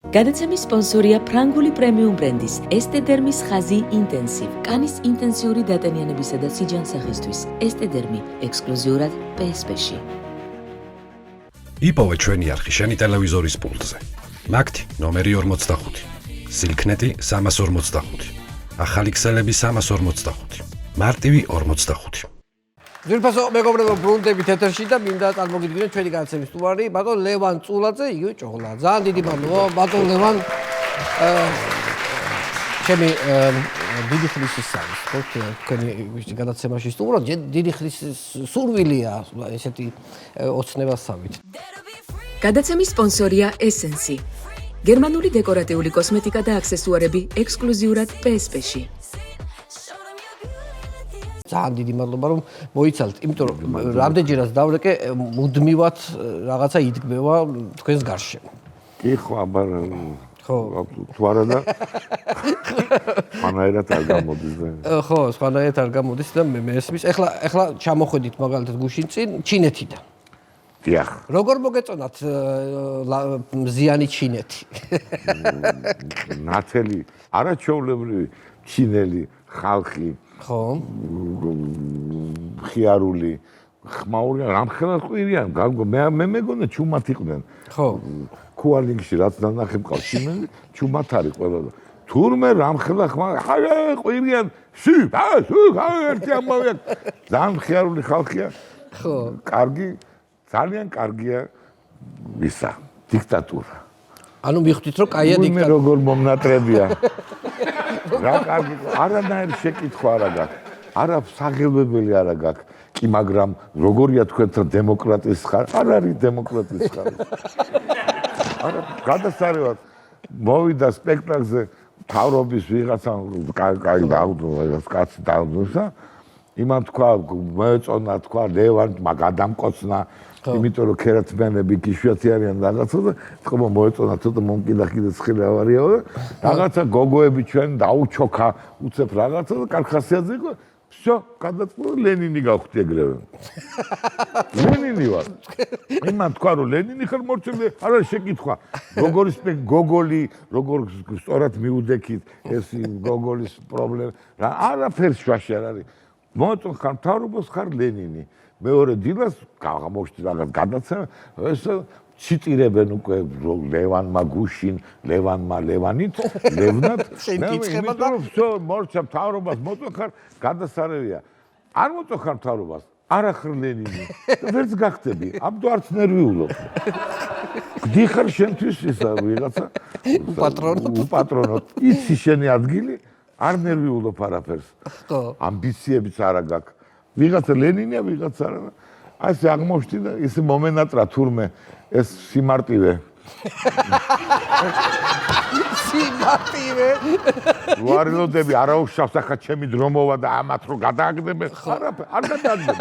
გადაცემის სპონსორია ფრანგული პრემიუმ ბრენდის ესტედერმის ხაზი ინტენსივ. კანის ინტენსიური დატენიანებისა და სიჯანსაღისთვის. ესტედერმი ექსკლუზიურად PSP-ში. იპოვე ჩვენი არხი შენი ტელევიზორის პულტზე. მაგთი ნომერი 45. სილქნეტი 345. ახალი ქსელები 345. მარტივი 45. ძვირფასო მეგობრებო, ბრუნდებით ეთერში და მინდა წარმოგიდგინოთ ჩვენი განაცემის სტუმარი, ბატონ ლევან წულაძე, იგივე ჭოღლა. ძალიან დიდი მადლობა, ბატონ ლევან. ჩემი დიდი ხნის არის, ხო, თქვენი განაცემაში სტუმრად, დიდი ხნის სურვილია ესეთი ოცნებასავით. გადაცემის სპონსორია ესენსი. გერმანული დეკორატიული კოსმეტიკა და აქსესუარები ექსკლუზიურად PSP-ში. ძალიან დიდი მადლობა რომ მოიცალთ, იმიტომ რომ რამდენჯერაც დავრეკე მუდმივად რაღაცა იდგმევა თქვენს გარშემო. კი ხო, აბა ხო. თუ არა და ხანაერად არ გამოდის და. ხო, ხანაერად არ გამოდის და მე ესმის. ეხლა ჩამოხვედით მაგალითად გუშინ წინ ჩინეთიდან. დიახ. როგორ მოგეწონათ მზიანი ჩინეთი? ნათელი, არაჩვეულებრივი ჩინელი ხალხი. ხო. ხიარული, ხმაური, რამხელად ყვირიან, მე მეგონა ჩუმად იყვნენ. ხო. კუალინგში რაც დანახე მყავს ჩინელი, ჩუმად არის ყველა. თურმე რამხელა ყვირიან, ერთი ამავე. ძალიან ხიარული ხალხია. ხო. კარგი, ძალიან კარგია ისა, დიქტატურა. ანუ მიხვდით რომ კაია მე როგორ მომნატრებია. რა კარგი, არანაირი შეკითხვა არ აქვს. არა საღელვებელი არ აქვს. კი, მაგრამ როგორია თქვენთან დემოკრატიის ხარ? არ არის დემოკრატიის ხარ. არა, გადასარევად მოვიდა სპექტაკლზე თავრობის ვიღაცა კაი დაუდო, კაცი დაუდოსა. იმან თქვა, მოეწონა თქვა ლევან გადამკოცნა. იმიტომ რომ ქერათმენები იშვიათი არიან რაღაცა და თქვა მოეწონა ცოტა მომკიდახკიდე ცხელი ავარიაო და რაღაცა გოგოები ჩვენ დაუჩოქა უცებ რაღაცა და კარხასიაძე იყო всё გადაწყვეტა ლენინი გავხდი ეგრევე ლენინი ვარ იმან თქვა რომ ლენინი ხარ მორჩილე არა შეკითხვა გოგოლი როგორ სწორად მიუდექით ეს გოგოლის პრობლემა რა არაფერს შუაში არ არის მოეწონ ხარ მთავრობას ხარ ლენინი მეორე დილას გამოჩნდა რაღაც გადაცემა ეს ციტირებენ უკვე ლევანმა გუშინ ლევანმა ლევანით ლევნად შეკითხება და всё მორჩა მთავრობას მოწონხარ გადასარევია არ მოწონხარ მთავრობას არა ხარ ლენინი ვერც გახდები აბდო არც ნერვიულობ გდიხარ შენთვის ისა ვიღაცა უპატრონოთ იცი შენი ადგილი არ ნერვიულობ არაფერს ხო ამბიციებიც არა გაქვს ვიღაცა ლენინია ვიღაცა არა აი ეს აღმოჩნდი და ის მომენატრა თურმე ეს სიმარტივე სიმარტივე ვარილოდები არაუშავს ახლა ჩემი დრომოვა და ამათ რო გადააგდებენ არ გადააგდებენ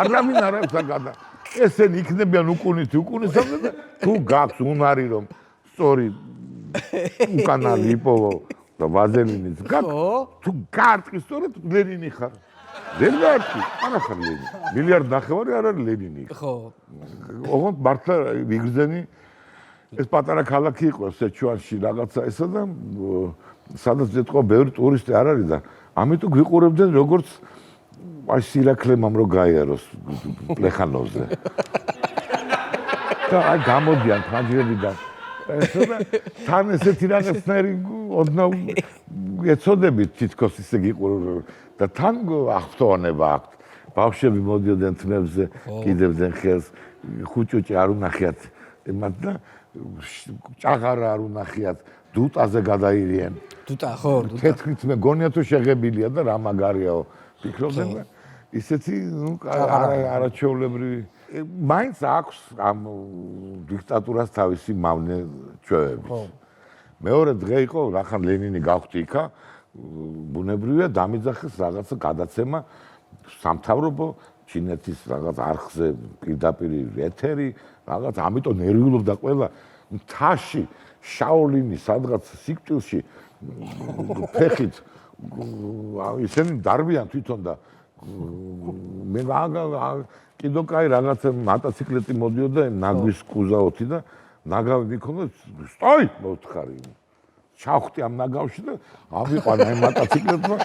არავინ არ აქვს გადა ესენი იქნებიან უკუნისამდე და თუ გაქვს უნარი რომ სწორი უკანალი იპოვო და ვაზელინიც გაქვს თუ გარტყი სწორედ ლენინი ხარ ვერ გარტყი არა ხარ ლენინი მილიარდ ნახევარი არ არის ლენინი ხო ოღონდ მართლა ვიგრძენი ეს პატარა ქალაქი იყო სეჩუანში რაღაცა ესა და სადაც ეთქვა ბევრი ტურისტი არ არის და ამიტომ გვიყურებდნენ როგორც აი სირაქლემამ რო გაიაროს პლეხანოვზე და აი გამოდიან თანჯრებიდან ესა და თან ესეთი რაღაცნაირი ოდნავ ეცოდებით თითქოს ისე გიყურო და თან ახტოვანება აქვს ბავშვები მოდიოდნენ თმებზე კიდევდნენ ხელს ხუჭუჭი არ უნახიათ მათ და ჭაღარა არ უნახიათ დუტაზე გადაირიან დუტა ხო თეთრით მეგონია თუ შეღებილია და რა მაგარიაო ფიქრობდნენ და ისეთი ნუ არაჩვეულებრივი მაინც აქვს ამ დიქტატურას თავისი მავნე ჩვევები მეორე დღე იყო რახან ლენინი გავხდი იქა ბუნებრივია დამიძახეს რაღაცა გადაცემა სამთავრობო ჩინეთის რაღაც არხზე პირდაპირ ეთერი რაღაც ამიტომ ნერვიულობდა ყველა მთაში შაოლინი სადღაც სიკვდილში ფეხით ისინი დარბიან თვითონ და მე კიდო კაი რაღაცა მოტოციკლეტი მოდიოდა ნაგვის კუზაოთი და ნაგავი მიქონდა, სტოი, მოთხარი. ჩავხტი ამ ნაგავში და ავიყვანა იმ მოტოციკლეთმა.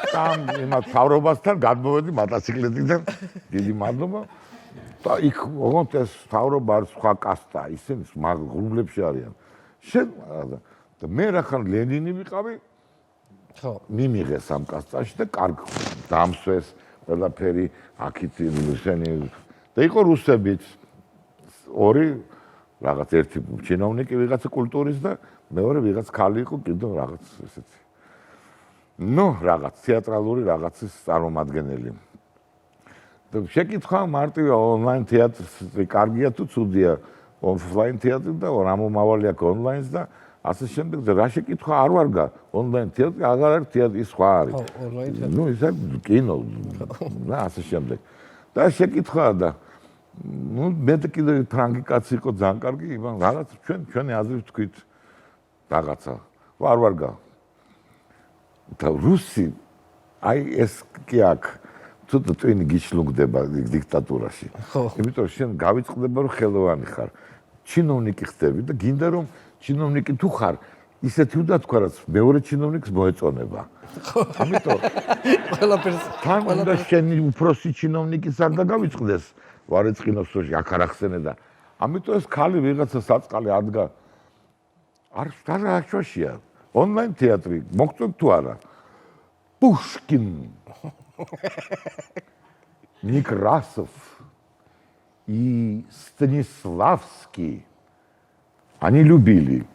და იმათ თავრობასთან გადმოვედი მოტოციკლეთიდან. დიდი მადლობა. და იქ ოღონდ ეს თავრობა არ სხვა კასტა, ისინი ღრუბლებში არიან. და მე რახან ლენინი ვიყავი, ხო. მიმიღეს ამ კასტაში და კარგ დამსვეს ყველაფერი აქით ისინი და იყო რუსებიც ორი რაღაც ერთი ჩინოვნიკი ვიღაცა კულტურის და მეორე ვიღაც ქალი იყო კიდევ რაღაც ესეთი. ნუ რაღაც თეატრალური რაღაცის წარმომადგენელი. და შეკითხვა მარტივია ონლაინ თეატრი კარგია თუ ცუდია ოფლაინ თეატრი და რა მომავალი აქვს ონლაინს და ასე შემდეგ და რა შეკითხვა არ ვარგა ონლაინ თეატრი აღარ არის თეატრი სხვა არის. ხო, ონლაინ თეატრი. ნუ ისე კინო და ასე შემდეგ. და შეკითხვა და ნუ მე კიდე ფრანგი კაცი იყო ძალიან კარგი, იბან რაღაც ჩვენი აზრით თქვით რაღაცა. არ ვარგა. და რუსი აი ეს კი აქ თუ twin გიშლუგდება დიქტატურაში. იმიტომ რომ შენ გავიწყდება რომ ხელოვანი ხარ. ჩინოვნიკი ხდები და გინდა რომ ჩინოვნიკი თუ ხარ, ისეთი უნდა თქვა რაც მეორე ჩინოვნიკს მოეწონება. ამიტომ ყველაფერს თან უნდა შენი უფროსი ჩინოვნიკის არ დაგავიწყდეს, ვარეწყინოს როში აქ არ ახსენე და ამიტომ ეს ქალი ვიღაცა საწყალი ადგა. არ შაშია. ონლაინ თეატრი მოგწონთ თუ არა? Пушкин. Некрасов и Станиславский. Они любили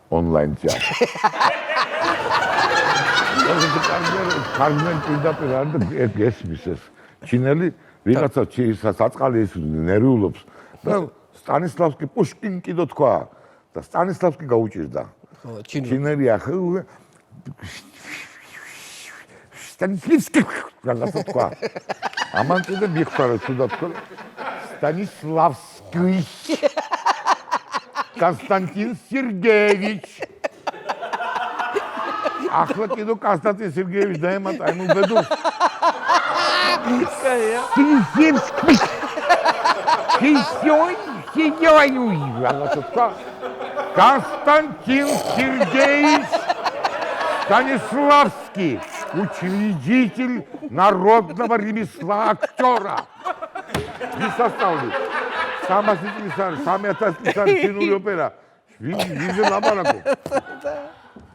онлайн-театр. Кармен პირდაპირ არ და ესმის ეს. ჩინელი ვიღაცა საწყალი ის ნერვიულობს და სტანისლავსკი პუშკინ კიდო თქვა და სტანისლავსკი გაუჭირდა. ჩინელი ახლა სტანისლავსკი რაღაცა თქვა. ამან კიდე მიხვდა თუდა თქვა სტანისლავსკი Константин Сергеевич. ახლა კიდე კონსტანტინ სერგეევიჩი დაემატა იმ უბედურს. Константин Сергеевич Станиславский, учредитель народного ремесла актера. Не составлю. Самая интересная чинули опера. Вижу на бараку.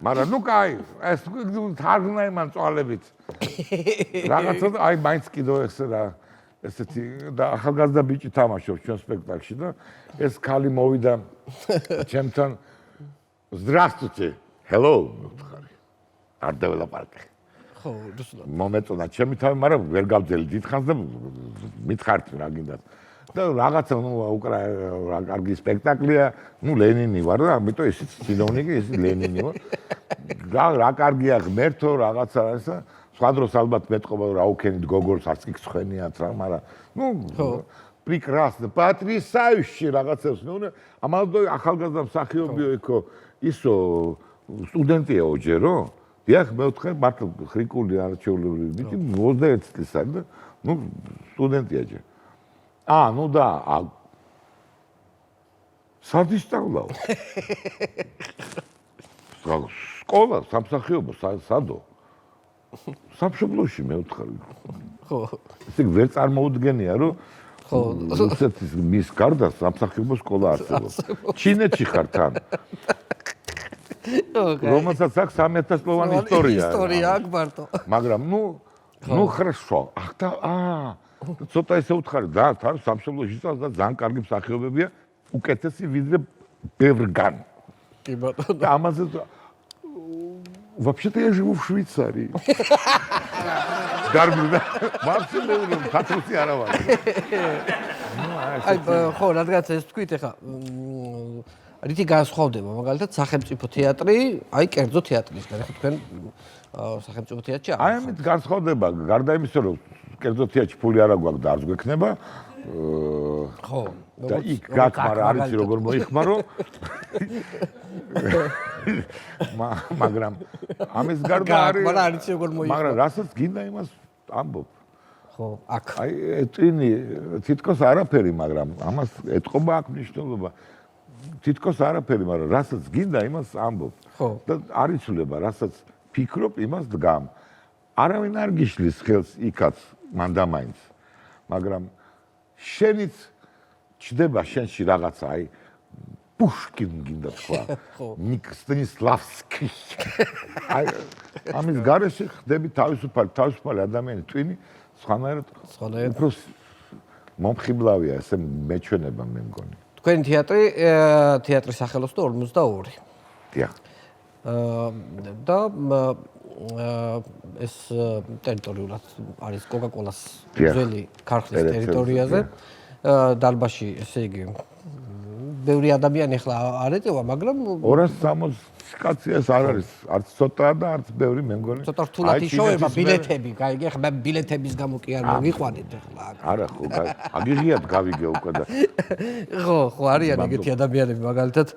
მაგრამ ნუ კაი, ეს თარგმნა იმან წვალებით. რაღაცა აი მაინც კიდო ეს რა ესეთი და ახალგაზრდა ბიჭი თამაშობს ჩვენ სპექტაკლში და ეს ქალი მოვიდა ჩემთან Здравствуйте. Hello. არ დაველაპარაკე. ხო, რუსულად. მომეწონა ჩემი თავი, მაგრამ ვერ გავძელი დიდხანს და მითხართ რა გინდათ. და რაღაცა ნუ რა კარგი სპექტაკლია, ნუ ლენინი ვარ და ამიტომ ისიც ჩინოვნიკი, ის ლენინი ვარ. რა კარგია ღმერთო, რაღაცა ესა, სხვა დროს ალბათ მეტყობა რა უქენით გოგორს არც კი ცხენიათ რა, მაგრამ ნუ прекрасно, потрясающе რაღაცებს ნუ ამალდო ახალგაზრდა მსახიობიო იქო ისო სტუდენტია ოჯერო. დიახ, მე ვთქვი მართლა ხრიკული არჩეულებრივი ბიჭი 21 წლის არის და ნუ სტუდენტია ჯერ. ნუ და სად ისწავლაო? სკოლა, სამსახიობო, სადო? სამშობლოში მე ვთქვი. ხო. ესე ვერ წარმოუდგენია, რომ რუსეთის მის გარდა სამსახიობო სკოლა არსებობს. ჩინეთში ხარ თან. რომელსაც აქვს 3000 წლოვანი ისტორია. ისტორია აქვს მარტო. მაგრამ ნუ хорошо. ცოტა ესე უთხარი და თან სამშობლოში და ძალიან კარგი მსახიობებია, უკეთესი ვიდრე ბევრგან. კი ბატონო. და ამაზე вообще-то я живу в Швейцарии. გარბილდა. მაქსიმუმ პატროცი არა ვარ. აი ხო, რადგან ეს თქვით ახლა რითი განსხვავდება მაგალითად სახელმწიფო თეატრი, აი კერძო თეატრისგან. ახლა თქვენ სახელმწიფო თეატრში არ აი ამით განსხვავდება, გარდა იმისა, რომ კერძო თეატრში ფული არ აქვს და არც გვექნება. ხო. და იქ გაკმარა არის როგორ მოიხმარო. მაგრამ ამის გარდა არის როგორ მოიხმარო. მაგრამ რასაც გინდა იმას ამბობ. ხო, აქ. აი წინი თითქოს არაფერი, მაგრამ ამას ეთყობა აქ მნიშვნელობა. თითქოს არაფერი, მაგრამ რასაც გინდა, იმას ამბობ. ხო. და არ იცვლება, რასაც ფიქრობ, იმას დგამ. არავინ არ გიშლის ხელს იქაც მანდამაინც. მაგრამ შენიც ჩდება შენში რაღაცა, აი პუშკინ გინდა თქვა. ნიკსტენისლავსკი. აი ამის გარეშე ხდები თავისუფალი ადამიანი ტვინი, სხვანაირად უფრო მომხიბლავია, ესე მეჩვენება მე მგონი. თქვენი თეატრის სახელოსნო 42. დიახ. და ეს ტერიტორიულად არის კოკა-კოლას ძველი ქარხნის ტერიტორიაზე. დარბაზში, ესე იგი, ბევრი ადამიანი ახლა არ ეტევა, მაგრამ 260 კაციას არ არის, არც ცოტა და არც ბევრი, მე მგონი. ცოტა რთულად იშოვება ბილეთები, გაიგე, ხა ბილეთების გამო კი არ მოგიყვანეთ ახლა. არა, ხო, აგიღიათ გავიგე უკვე და. ხო, არიან ეგეთი ადამიანები, მაგალითად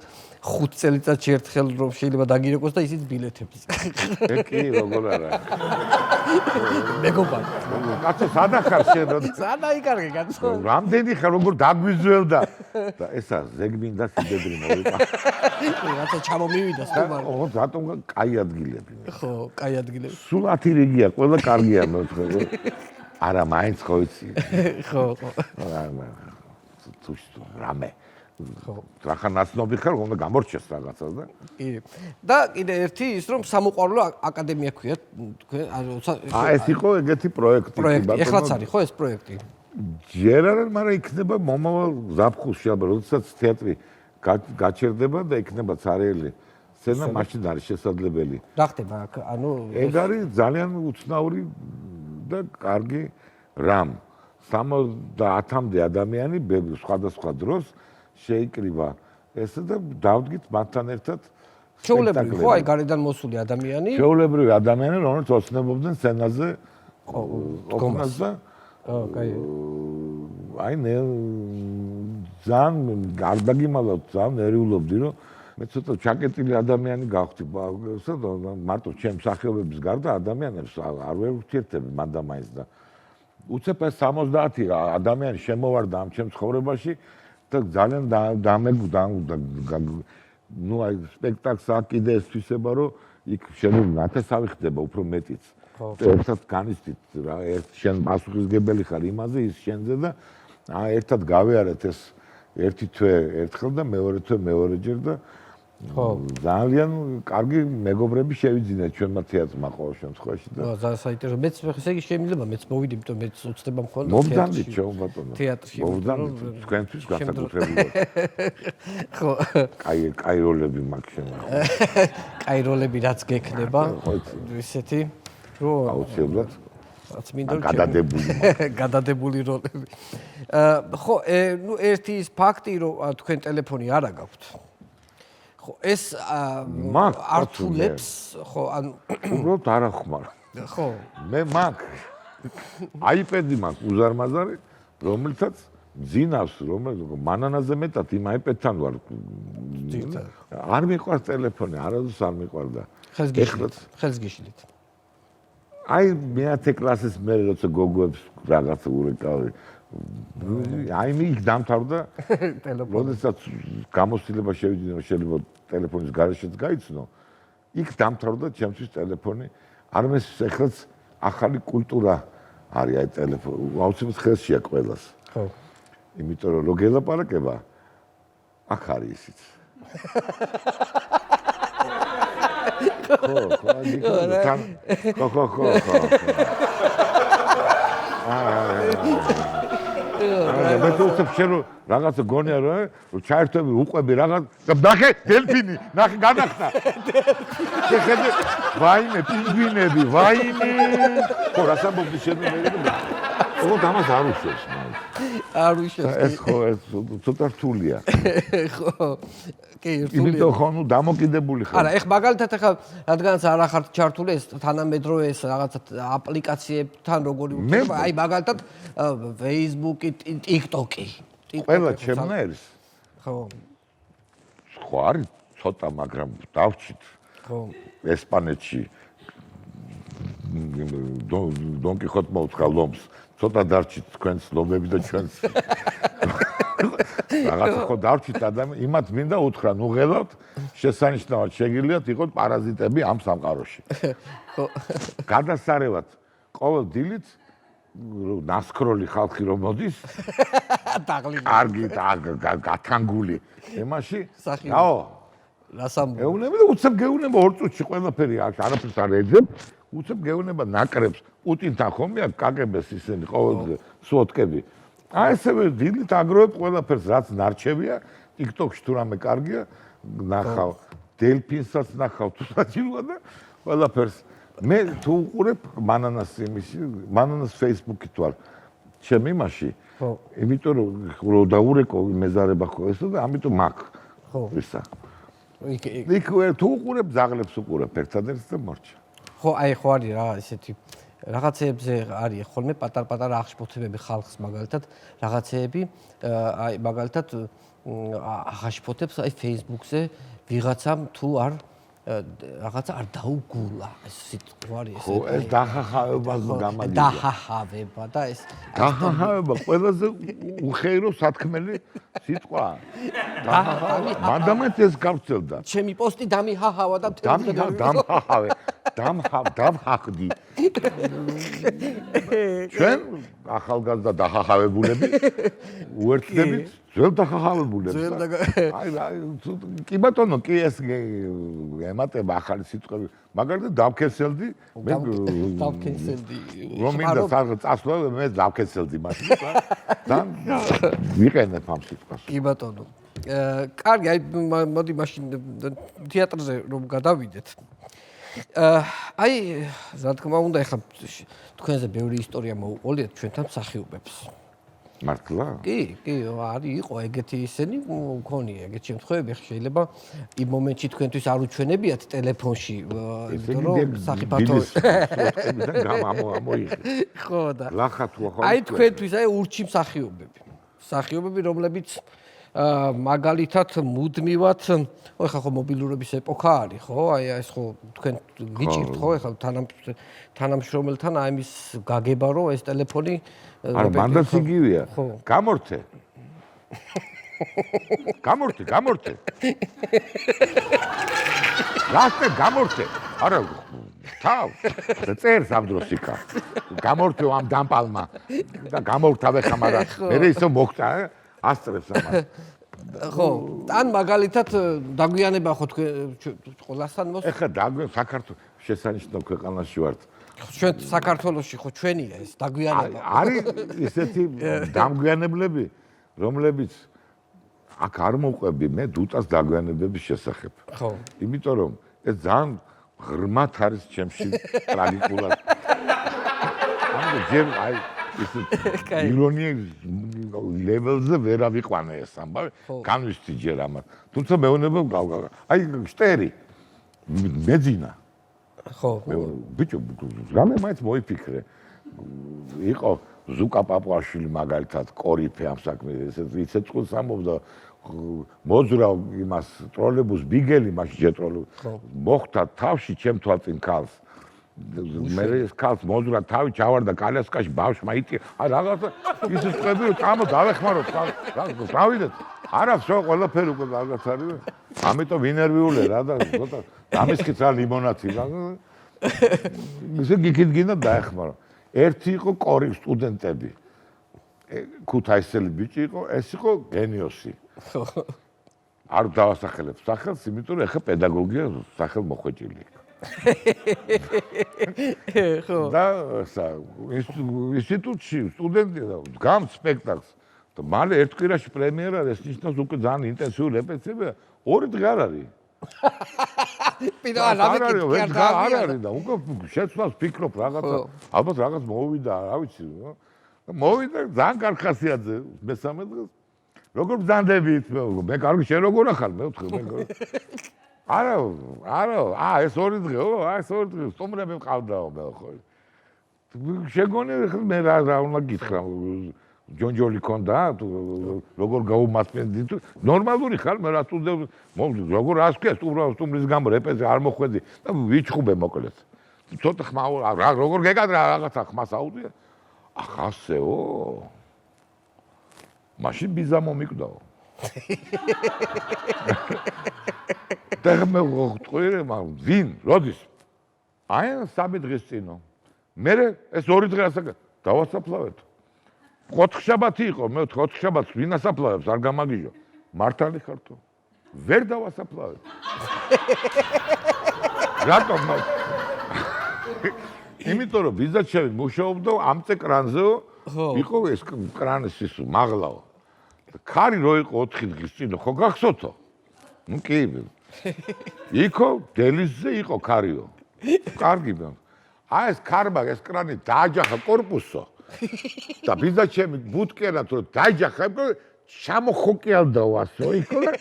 5 წელიწადში ერთხელ რომ შეიძლება დაგირეკოს და ისიც ბილეთებს. კი, როგორ არა. მეგობარი. კაცო, სადა ხარ შენ? სადა იკარგე, კაცო. რამდენი ხარ, როგორ დაგვიზველდა? და ესა ზეგმინდა სიძებრი მოვიყვა. რაცა ჩამომივიდა სტუმარი. ხო, რატომ კაი ადგილები. ხო, კაი ადგილები. სულ 10 რიგია, ყველა კარგია მოთხოვე. არა, მაინც ხო იცი. ხო, ხო. თუ რამე. ხო, რახან ნაცნობი ხარ, უნდა გამორჩეს რაღაცას და. კი. და კიდე ერთი ის რომ სამოყვარულო აკადემია ქვია, თქვენ ეს იყო ეგეთი პროექტი. ეხლაც არის ხო ეს პროექტი? ჯერ არა, მაგრამ იქნება მომავალ ზაფხულში, ალბათ, როდესაც თეატრი გაჩერდება და იქნება ცარიელი სცენა, მაშინ არის შესაძლებელი. რა ხდება აქ? ანუ ეგ არის ძალიან უცნაური და კარგი რამ. 70-მდე ადამიანი სხვადასხვა დროს შეიკრიბა ესე და დავდგით მათთან ერთად ჩვეულებრივი ხო აი გარედან მოსული ადამიანი ჩვეულებრივი ადამიანი რომელიც ოცნებობდნენ სცენაზე დგომას და კაი აი მე ძალიან გარდაგიმალავ ძალიან ნერვიულობდი რომ მე ცოტა ჩაკეტილი ადამიანი გავხდი მარტო ჩემ სახეობების გარდა ადამიანებს არ ვერთიერთები მანდამაინც და უცებ ეს 70 ადამიანი შემოვარდა ამ ჩემ ცხოვრებაში და ძალიან დამეგდა ნუ აი სპექტაკლს აკიდე ეს თვისება რომ იქ შენ ნათესავი ხდება უფრო მეტიც ერთად განიცდით რა ერთ შენ მასუხისგებელი ხარ იმაზე ის შენზე და ერთად გავიარეთ ეს ერთი თვე ერთხელ და მეორე თვე მეორეჯერ და ხო ძალიან კარგი მეგობრები შევიძინეთ ჩვენმა თეატრმა ყოველ შემთხვევაში და ძალიან საინტერესო მეც ესე იგი შემიძლია მეც მოვიდი იმიტომ მეც უცდება მქონდა მოვძანდით ჩვენ ბატონო თეატრში მოვძანდით თქვენთვის განსაკუთრებულად ხო კაი როლები მაქვს შენ კაი როლები რაც გექნება ისეთი რომ აუცილებლად რაც მინდა გადადებული როლები ხო ნუ ერთი ის ფაქტი რომ თქვენ ტელეფონი არა გაქვთ ხო ეს ართულებს ხო ანუ უბრალოდ არ ახმარ ხო მე მაქვს აიპედი მაქვს უზარმაზარი რომელსაც ძინავს რომელიც მანანაზე მეტად იმ აიპედთან ვარ არ მიყვარს ტელეფონი არასდროს არ მიყვარდა ხელს გიშლით აი მე-10 კლასის მე როცა გოგოებს რაღაცა ურეკავი აი მე იქ დამთავრდა ტელეფონი როდესაც გამოცდილება შევიდნენ შეიძლება ტელეფონის გარეშეც გაიცნო იქ დამთავრდა ჩემთვის ტელეფონი არამეს ეხლაც ახალი კულტურა არის აი ტელეფონი აუცილებლად ხელშია ყველას ხო იმიტომ რომ რო გელაპარაკება აქ არის ისიც ხო მე თვითონ შენ რაღაცა გონია რომ ჩაერთვები უყვები რაღაც ნახე დელფინი ნახე განახტა შეხედე ვაიმე პინგვინები ვაიმე ხო რასამბობდი შენ მე ხო დამას არ უშევს არ უშევს ეს ხო ეს ცოტა რთულია ხო კი რთულია იმიტომ ხო ნუ დამოკიდებული ხარ არა ეხ მაგალითად ახლა რადგანაც არ ახართ ჩართული ეს თანამედროვე ეს რაღაცა აპლიკაციებთან როგორი უწევია აი მაგალითად Facebook-ი TikTok-ი ყველა ჩემნაირს ხო ხო არის ცოტა მაგრამ დავჭით ხო ესპანეთში დონ კიხოტმა უცხა ლომს ცოტა დარჩით თქვენს ლომები და ჩვენს რაღაცა ხო დავრჩით ადამიან იმათ მინდა უთხრა ნუ ღელავთ შესანიშნავად შეგიძლიათ იყოთ პარაზიტები ამ სამყაროში. გადასარევად ყოველ დილით ნასქროლი ხალხი რომ მოდის კარგი გათანგული ემაში რაო ეუნება და უცებ გეუნება 2 წუთში ყველაფერი აქვს არაფერს არ ეძებ უცებ გეუნება ნაკრებს პუტინთან ხომი აქვს კგბ-ს ისინი ყოველდღე სვოტკები აი ესევე დილით აგროვებ ყველაფერს რაც ნარჩევია TikTok-ში თუ რამე კარგია ნახავ დელფინსაც ნახავ თუ საჭიროა და ყველაფერს მე თუ უყურებ მანანას Facebook-ით ვარ ჩემი იმაში იმიტომ რომ დაურეკო მეზარება ხო ესა და ამიტომ მაგ ისა იქ თუ უყურებ ზაღლებს უყურებ ერთადერთს და მორჩა ხო აი ხო არის რა ესეთი რაღაცეებზე არის ხოლმე პატარ-პატარა აღშფოთებები ხალხს მაგალითად რაღაცეები აი მაგალითად აღაშფოთებს აი Facebook-ზე ვიღაცამ თუ არ რაღაცა არ დაუგულა ეს სიტყვარი ეს ხო ეს დახახავებას გამაგია დახახავება და ეს დახახავება ყველაზე უხეირო სათქმელი სიტყვა მანდამეთ ეს გავცელდა ჩემი პოსტი დამიჰაჰავა და დამჰაჰავე დამჰახდი ჩვენ ახალგაზრდა დახახავებულები უერთდებით ძველ დახახავებულებს აი კი ბატონო კი ეს ემატება ახალი სიტყვები მაგალითად დავქესელდი მე დავქესელდი რომ მინდა წასვლა მე დავქესელდი მაშინ და ვიყენებ ამ სიტყვას კი ბატონო კარგი აი მოდი მაშინ თეატრზე რომ გადავიდეთ აი რა თქმა უნდა ეხლა თქვენზე ბევრი ისტორია მოუყოლიათ ჩვენთან მსახიობებს მართლა? კი, არის იყო ეგეთი ისენი მქონია ეგეთ შემთხვევები შეიძლება იმ მომენტში თქვენთვის არ უჩვენებიათ ტელეფონში იმიტომ რომ საფათო ხო და აი თქვენთვის აი ურჩი მსახიობები რომლებიც მაგალითად მუდმივად ეხლა ხო მობილურობის ეპოქა არის ხო აი ეს ხო თქვენ გიჭირთ ხო ეხლა თანამშრომელთან აი მის გაგება რომ ეს ტელეფონი არა მანდაც იგივეა გამორთე რასტე გამორთე არა თავ წერს ამ დროს იქა გამორთე ამ დამპალმა და გამორთავე ხამარა მე ისო მოგწა ასწრებს ამას ხო ან მაგალითად დაგვიანება ხო თქვენ ყველასთან მოს ეხლა საქართველოს შესანიშნავ ქვეყანაში ვართ ჩვენ საქართველოში ხო ჩვენია ეს დაგვიანება არის ისეთი დამგვიანებლები რომლებიც აქ არ მოყვები მე დუტას დაგვიანებების შესახებ ხო იმიტომ რომ ეს ძალიან ღრმად არის ჩემში ტრაგიკულად ანუ ჯერ აი ის ირონია ლეველზე ვერ ავიყვანე ეს ამბავი განვისთი ჯერ ამას თუმცა მეუბნება აი შტერი მეძინა ხო ბიჭო რამე მაინც მოიფიქრე იყო ზუკა პაპუაშვილი მაგალითად კორიფე ამ საქმეზე ისე წყვილს ამბობდა მოძრავ იმას ტროლებუს ბიგელი მაშინ ჯეტროლო მოხდა თავში ჩემ თვალწინ ქალს მე ეს ქალს მოძვრა თავი ჩავარდა კალიასკაში ბავშვმა იტი აი რაღაცა ისე წები წამო დავეხმაროთ დავიდეთ არა всё ყველაფერი უკვე რაღაც არის ამიტომ ვინერვიულე რა და ცოტა დამისკიც რა ლიმონათი რა ისე გიქიდგინა დაეხმარო ერთი იყო კორი სტუდენტები ქუთაისელი ბიჭი იყო ეს იყო გენიოსი არ დავასახელებ სახელს იმიტომ რომ ეხა პედაგოგია სახელ მოხვეჭილი ხო და ინსტიტუტში სტუდენტია და გამ სპექტაკლს და მალე ერთ კვირაში პრემიერა ეს ნიშნავს უკვე ძალიან ინტენსიური რეპეტიციაა 2 დღე არ არის პირდაპირ არ არის და უკვე შეცვლას ფიქრობ რაღაცა ალბათ რაღაც მოვიდა რა ვიცი მოვიდა ძალიან კარგი ხასიათზე მესამე დღეს როგორ ბრძანდებით მე კარგი შენ როგორ ახალ მეოთხე მე არა ეს 2 დღეო ეს 2 დღე სტუმრები მყავდაო მე ხო შეგონი მე რა უნდა გითხრა ჯონჯოლი კონდა როგორ გაუმასპინდი თუ ნორმალური ხარ მე რა თუნდა როგორ ასქია სტუმრის გამო რეპეტი არ მოხვედი და ვიჩხუბე მოკლედ ცოტა ხმა რა როგორ გეკადრა რაღაცა ხმას აუდია ახასეო მაშინ ბიზა მომიკვდაო. და მე ვყვირე, ვინ, როდის? აი, 3 დღის წინო. მე ეს 2 დღე ასაკ დავასაფლავეთ. 4 შაბათი იყო, მე 4 შაბათს ვინ ასაფლავებს, არ გამაგიჟო. მართალი ხართო. ვერ დავასაფლავეთ. რატომ? იმიტომ რომ ბიზაჩევი მუშაობდა ამ წეკრანზეო, იყო ეს კრანის ის მაღლაო. ქარი რო იყო 4 დღის წინ, ხო გახსოვთო? ნუ კი. იქო დელიზზე იყო ქარიო. კარგი ბა. აი ეს ქარმა ეს კრანი დააჯახა корпуსო. და ბიზაჩემი ბუტკერად რო დააჯახა, ჩამოხოკიალდაო ასო იქო და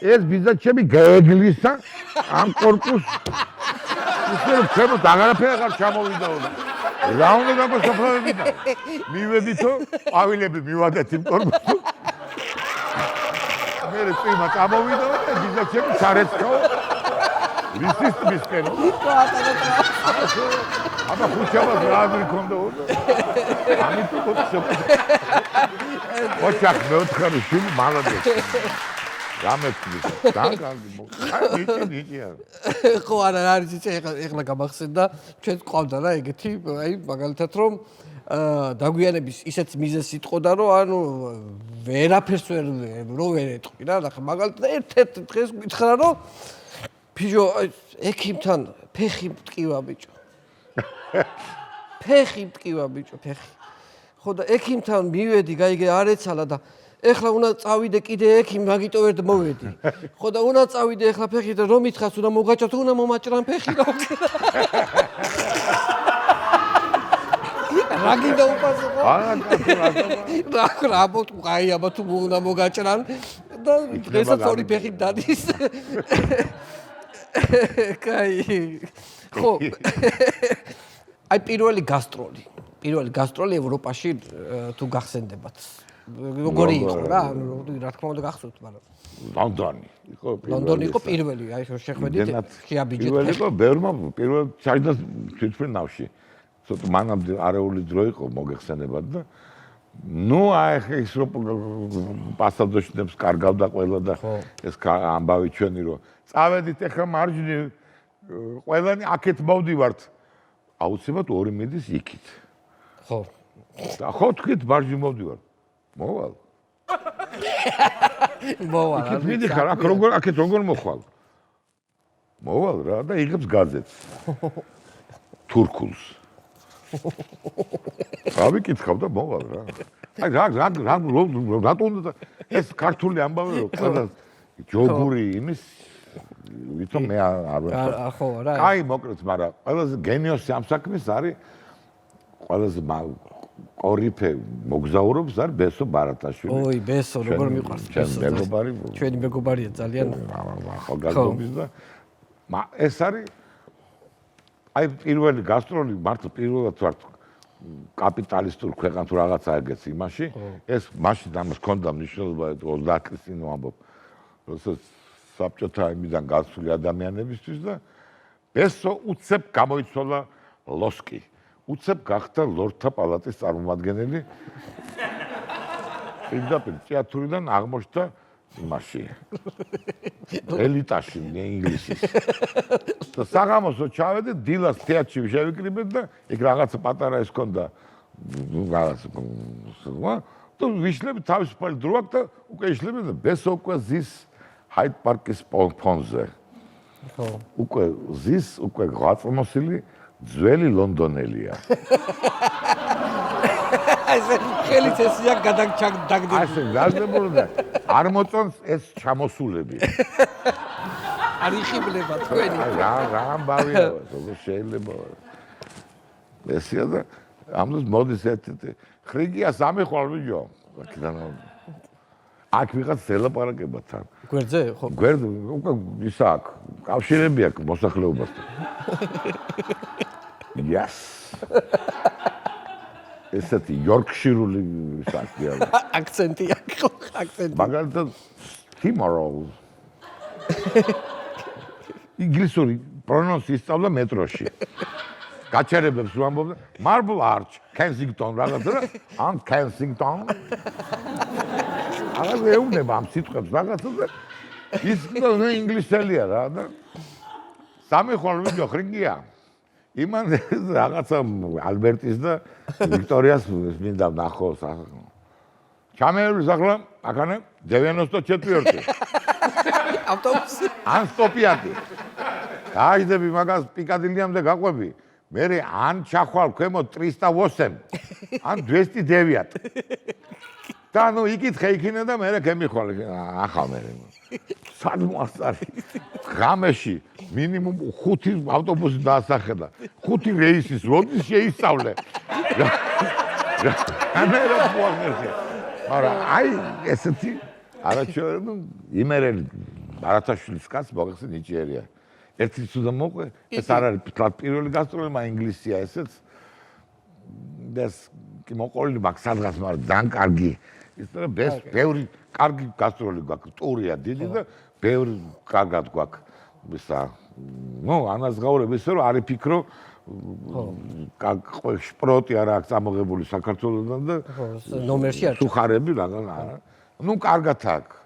ეს ბიზაჩემი გაეგლისა ამ корпуს. ისე რომ ჩემს აღარაფერი აღარ ჩამოვიდაო. რა უნდა დაგასაფლავებინა? მივედითო, ავილები მივადეთ იმ корпуსს. მე წიმა წამოვიდა და ბიზაჩემი ჩარეცხაო. რისისტმისკენ. აბა ხუჩაბას რა არის კონდოდა? ამიტომ ხუჩაბ. ოჩახ მეოთხარი შილი მალადეთ. გამეთქვი. დაგალდი მო. აი ნიჭია. ხო არა არის იცი ეხლა გამახსენდა ჩვენ ყავდა რა ეგეთი აი მაგალითად რომ დაგვიანების ისეთ მიზეზს იტყოდა რომ ანუ ვერაფერს ვერ ეტყვი რა ხა მაგალითად ერთ-ერთ დღეს გითხრა რომ ბიჭო ექიმთან ფეხი მტკივა ბიჭო ფეხი მტკივა ბიჭო ფეხი ხო და ექიმთან მივედი გაიგე არ ეცალა და ეხლა უნდა წავიდე კიდე ექიმ მაგიტო ვერ მოვედი ხო და უნდა წავიდე ეხლა ფეხი და რომ ითხრას უნდა მოგაჭრათ უნდა მომაჭრან ფეხი რა გინდა უპასუხო? რა ბოთ აი აბა თუ უნდა მოგაჭრან და დღესაც 2 ფეხი დადის. კაი. ხო. აი პირველი გასტროლი ევროპაში თუ გახსენდებათ. როგორი იყო რა? რა თქმა უნდა გახსოვთ, მაგრამ ლონდონი იყო პირველი. ლონდონი იყო პირველი, აი შეხვედით შეაბიჯეთ. პირველი იყო ბევრმა პირველ ჩაიდას თვითმფრინავში. ცოტა მანამდე არეული დრო იყო მოგეხსენებათ და ნუ აი ეს რო პასაჟირებს კარგავდა ყველა და ეს ამბავი ჩვენი რომ წავედით ახლა მარჯვნივ ყველანი აქეთ მოვდივართ აუცილებლად 2 მიდის იქით ხო და ხო თქვით მარჯვნივ მოვდივართ მოვალ იქით მიდიხარ აქ როგორ აქეთ როგორ მოხვალ მოვალ რა და იღებს გაზეთს თურქულს რავი კითხავ და მოვალ რა. აი რატო უნდა ეს ქართული ამბავი რომ ყველა ჯოგური იმის ვითომ მე არ ვარ. ხო რა. აი მოკლედ, მაგრამ ყველაზე გენიოსი ამ საქმის არის ყველაზე ყორიფე მოგზაურობს არის ბესო ბარათაშვილი. ოი ბესო როგორ მიყვარს ბესო. მეგობარი. ჩვენი მეგობარია ძალიან. ახალგაზრდობის და ეს არის აი პირველი გასტროლი მართლა პირველად ვარ კაპიტალისტურ ქვეყანას თუ რაღაცა ეგეც იმაში ეს მაშინ ამას ჰქონდა მნიშვნელობა 30 წლის წინ ვამბობ როდესაც საბჭოთა იმიდან გასული ადამიანებისთვის და ბესო უცებ გამოიცვალა ლოსკი უცებ გახდა ლორდთა პალატის წარმომადგენელი პირდაპირ თეატრიდან აღმოჩნდა იმაში ელიტაში ინგლისის და საღამოსო ჩავედი დილას თეატრში შევიკრიბეთ და იქ რაღაცა პატარა ეს ქონდა რაღაც და ვიშლები თავისუფალი დრო აქვს და უკვე იშლები და ბესო უკვე ზის ჰაიდ პარკის ფონზე ხო უკვე ზის უკვე ღვაწლმოსილი ძველი ლონდონელია ასე ხელით ესია გადაგდაგდი ასე გაზებურდა არ მოწონს ეს ჩამოსულები არ იხიბლება თქვენი რა ამბავია როგორ შეიძლება ესია და ამას მოდის ერთ ხრიგიას ამეხვალ ვიჯო აქედან აქ ვიღაც ელაპარაკება თან გვერდზე ხო გვერდ უკვე ისა აქ კავშირები აქვს მოსახლეობასთან yes ესეთი იორკშირული საქმეა აქცენტი აქვს ხო აქცენტი მაგალითად tomorrow ინგლისური პრონონსი ისწავლა მეტროში გაჩერებებს რომ ამბობდა Marble Arch, Kensington რაღაცა და ამ Kensington აღარ ეუბნება ამ სიტყვებს რაღაცა და ის ინგლისელია რა და სამი ხოლმე ვიდეო ხრინგია იმან რაღაცა ალბერტის და ვიქტორიას მინდა ნახო ჩამეევლი ახლა აქანე 94 ავტობუსი ან სტოპიატი გაიძები მაგას პიკადილიამდე გაყვები მე ან ჩახვალ ქვემოთ 308 ან 209 და ნუ იკითხე იქინა და მე გემიხვალ ახლა მე სად მოასწარი ღამეში მინიმუმ 5 ავტობუსი დაასახედა 5 რეისის როდის შეისწავლე მე რა მოახერხე მაგრამ აი ესეთი არაჩვენო იმერელი ბარათაშვილის კაცს მოგეხსე ნიჭიერია ერთი ცუდა მოყვე ეს არ არის პირველი გასტროლი მაგრამ ინგლისია ესეც ეს კი მოყოლი მაგ სადღაც მაგრამ ძალიან კარგი ის და ბევრი კარგი გასტროლი გვაქვს ტურია დიდი და ბევრი კარგად გვაქვს ისა ნუ ანაზღაურებ ისე რომ არის ფიქრო შპროტი არა აქვს წამოღებული საქართველოსთან და ნომერში არ სუხარები რაღაც არა ნუ კარგად აქვს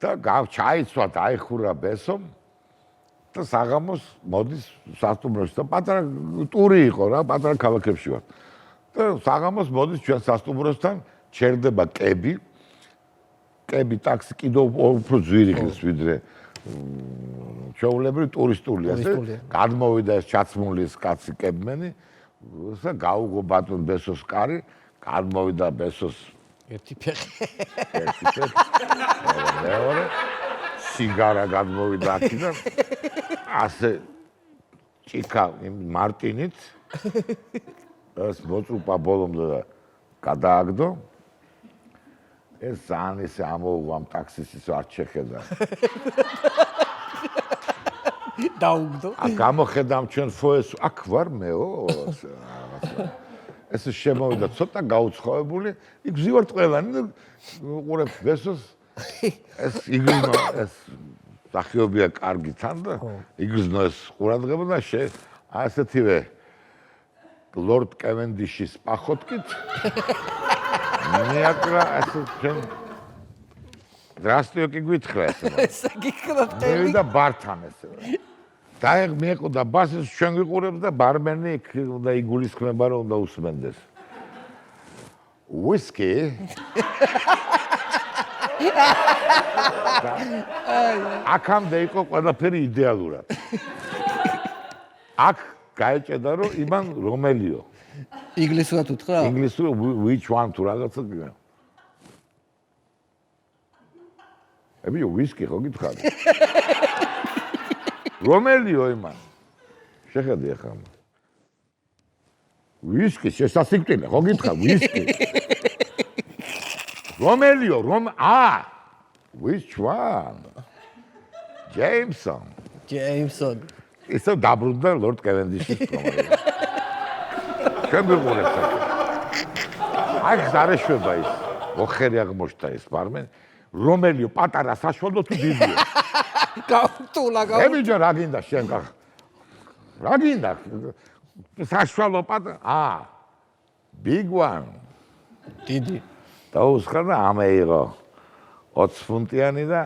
და ჩაიცვა დაიხურა ბესომ და საღამოს მოდის სასტუმროში და პატარა ტური იყო რა პატარა ქალაქებში ვარ და საღამოს მოდის ჩვენ სასტუმროსთან ჩერდება კები ტაქსი კიდევ უფრო ძვირი ხის ვიდრე ჩვეულებრივი ტურისტული ასე გადმოვიდა ეს ჩაცმული ეს კაცი კებმენი და გაუგო ბატონ ბესოს კარი გადმოვიდა ბესოს ერთი ფეხი მეორე სიგარა გადმოვიდა აქედან ასე ჭიქა მარტინით ეს მოწუპა ბოლომდე და გადააგდო ეს ძალიან ისე ამოუვამ ტაქსისტს არ შეხედა დაუგდო გამოხედამ ჩვენ ფოეს აქ ვარ მეო ეს შემოვიდა ცოტა გაუცხოებული იქ ვზივართ ყველანი და უყურებ ბესოს ეს იგრძნო ეს სახიობია კარგი თან და იგრძნო ეს ყურადღება და ასეთივე ლორდ კევენდიშის პახოტკით მეაკრა ასე ჩვენ დრასტიო კი გვითხრა ესე გიქრა მე და ბართან ესე და მეყოდა ბასის ჩვენ ვიყურებს და ბარმენი იქ და იგულისხმება რომ უნდა უსმენდეს ვისკი აქამდე იყო ყველაფერი იდეალურად აქ გაეჭედა რომ იმან რომელიო ინგლისურად უთხრა ინგლისურად which one თუ რაღაცა გიგა ები ვისკი ხო გითხარი რომელიო იმან შეხედე ახლა ვისკი შესასიკვდილე ხო გითხარ ვისკი რომელიო which one ჯეიმსონ ისე დაბრუნდა ლორდ კევენდიშის პრომო ჩვენ ვიყურებთ აი ზარეშვება ის მოხერი აღმოჩნდა ეს ბარმენი რომელიო პატარა საშუალო თუ დიდია გავტულა ებიჯო რა გინდა შენ რა გინდა საშუალო პატარა big one დიდი დაუსხა და ამეიღო 20 ფუნტიანი და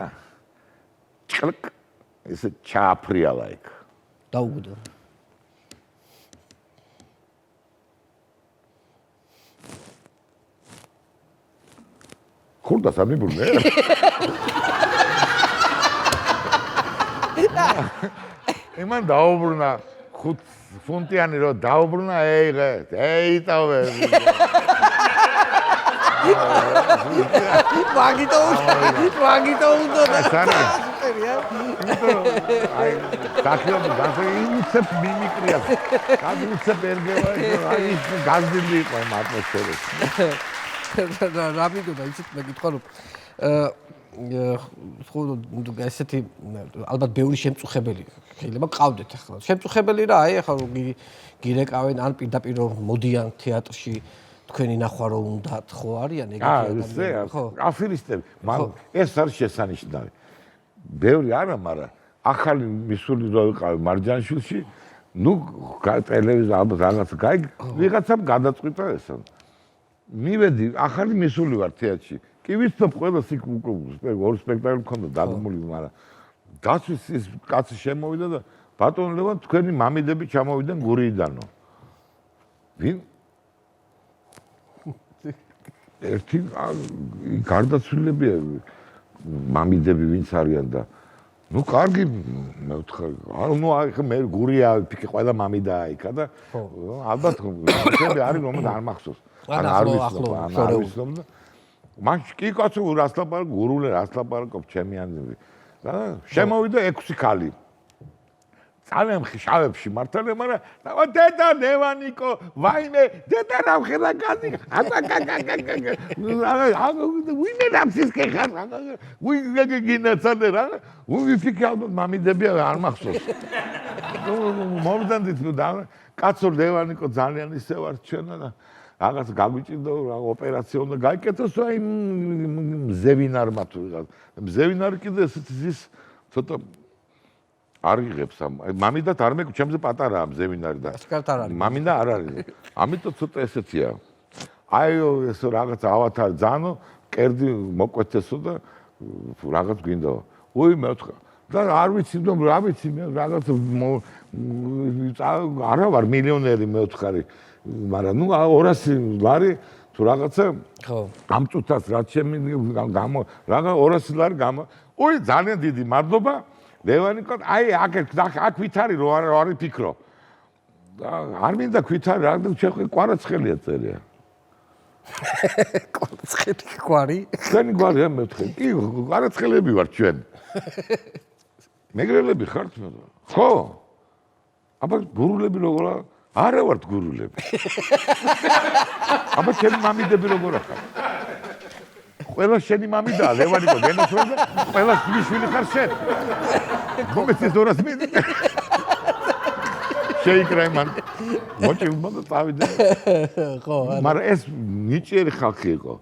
ჭკ ესე ჩააფრიალა იქ დაუგდო ხურდა სამიბრუნე იმან დაუბრუნა 5 ფუნტიანი რო დაუბრუნა ეიღე ეიტავე მაგიტო უნდა და აი დაქიობი გასეიცებ მიმიკრია გადუცებ ერგევა აი გაზდილი იყო ამ ატმოსფეროში რა მინდოდა იცით მე გითხრა რომ ხო ესეთი ალბათ ბევრი შემწუხებელი შეიძლება გყავდეთ ახლა შემწუხებელი რა აი ახლა გირეკავენ ან პირდაპირ მოდიან თეატრში თქვენი ნახვა რომ უნდათ ხო არიან ეგეთი ადამიანები ხო აფირისტები მაგრამ ეს არის შესანიშნავი ბევრი არა მაგრამ ახალი მისული რო ვიყავი მარჯანიშვილში ნუ ტელევიზია ალბათ რაღაც ვიღაცამ გადაწყვიტა ესა მივედი ახალი მისული ვარ თეატრში კი ვიცნობ ყველა იქ ორი სპექტაკლი მქონდა დაგმული, მაგრამ გასვის ის კაცი შემოვიდა და ბატონ ლევან თქვენი მამიდები ჩამოვიდნენ გურიიდანო. ვინ? ერთი გარდაცვლილებია მამიდები ვინც არიან და ნუ კარგი მე ვთქვი ნუ ახლა მე გურია ფიქი ყველა მამიდაა იქა და ალბათ შები არის რომ არ მახსოვს არ ვიცნობ და მან კი კაცო რას ლაპარაკ გურულე რას ლაპარაკობ ჩემი ანდები და შემოვიდა 6 ქალი ძალიან ხშავებში მართალია მაგრამ დედა ლევანიკო ვაიმე დედა ნავხელა კაცი ვინმე დამსისკე ხარ ვინმე გინაცადე რა ვიფიქრე ალბათ მამიდები არ მახსოვს მომდანდით და კაცო ლევანიკო ძალიან ისე ვარ ჩვენა და რაღაც გაგვიჭირდა ოპერაცია უნდა გაიკეთოს აი მზევინარმა თუ რაღაც მზევინარი კიდე ის ცოტა არ იღებს მამიდათ არ მეკ ჩემზე პატარაა მზევინარი და მამინდა არ არის ამიტომ ცოტა ესეთია აი ეს რაღაც ავათარი ძანო კერდი მოკვეთესო და რაღაც გვინდა უი მე ვთქვა და არ ვიცი რა ვიცი მე რაღაც არა ვარ მილიონერი მე ვთქვი მაგრამ ნუ 200 ლარი თუ რაღაცა ხო ამ წუთას რაც შემი გამო რაღა 200 ლარი გამო უი ძალიან დიდი მადლობა ლევანიკო აი აქ ვითარი რო არ ფიქრო არ მინდა ვითარი რა ჩემ კვარაცხელია წერია კვარაცხელი კვარი ჩვენი კვარია მე ვთქვი კი კვარაცხელები ვარ ჩვენ მეგრელები ხართ ხო აბა გურულები როგორა არა ვართ გურულები აბა ჩემი მამიდები როგორ ხარ ყველა შენი მამიდაა ლევანიკო გენოშველი ყველა შვილი ხარ შენ მომეცეს 200 მინი შეიკრაი მან მოჭი უნდა წავიდე ხო მაგრამ ეს ნიჭიერი ხალხი იყო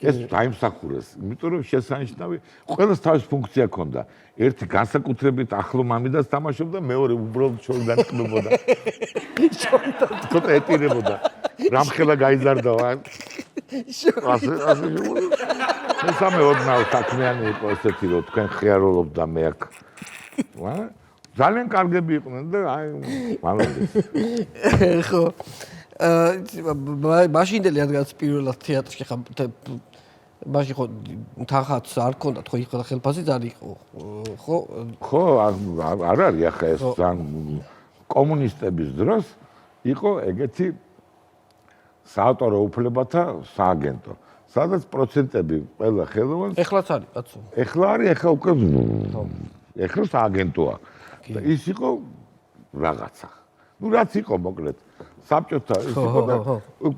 ეს დაიმსახურეს იმიტომ რომ შესანიშნავი ყველას თავის ფუნქცია ჰქონდა ერთი განსაკუთრებით ახლო მამიდას თამაშობდა მეორე უბრალოდ შორიდან ყნობოდა ცოტა ეტირებოდა რამხელა გაიზარდა მესამე ოდნავ საქმიანი იყო ესეთი რომ თქვენ ხიარულობდა მე აქ ძალიან კარგები იყვნენ და აი მალოდეს ხო მაშინდელი რადგან პირველად თეატრში ხარ მაშინ ხო თანხაც არ ქონდათ ხო იქ ხელფასიც არ იყო ხო ხო არ არის ახლა ეს კომუნისტების დროს იყო ეგეთი საავტორო უფლებათა სააგენტო სადაც პროცენტები ყველა ხელოვანს ეხლაც არის კაცო ეხლა არის ეხლა უკვე ეხლა სააგენტოა და ის იყო რაღაცა ნუ რაც იყო მოკლედ საბჭოთა ის იყო და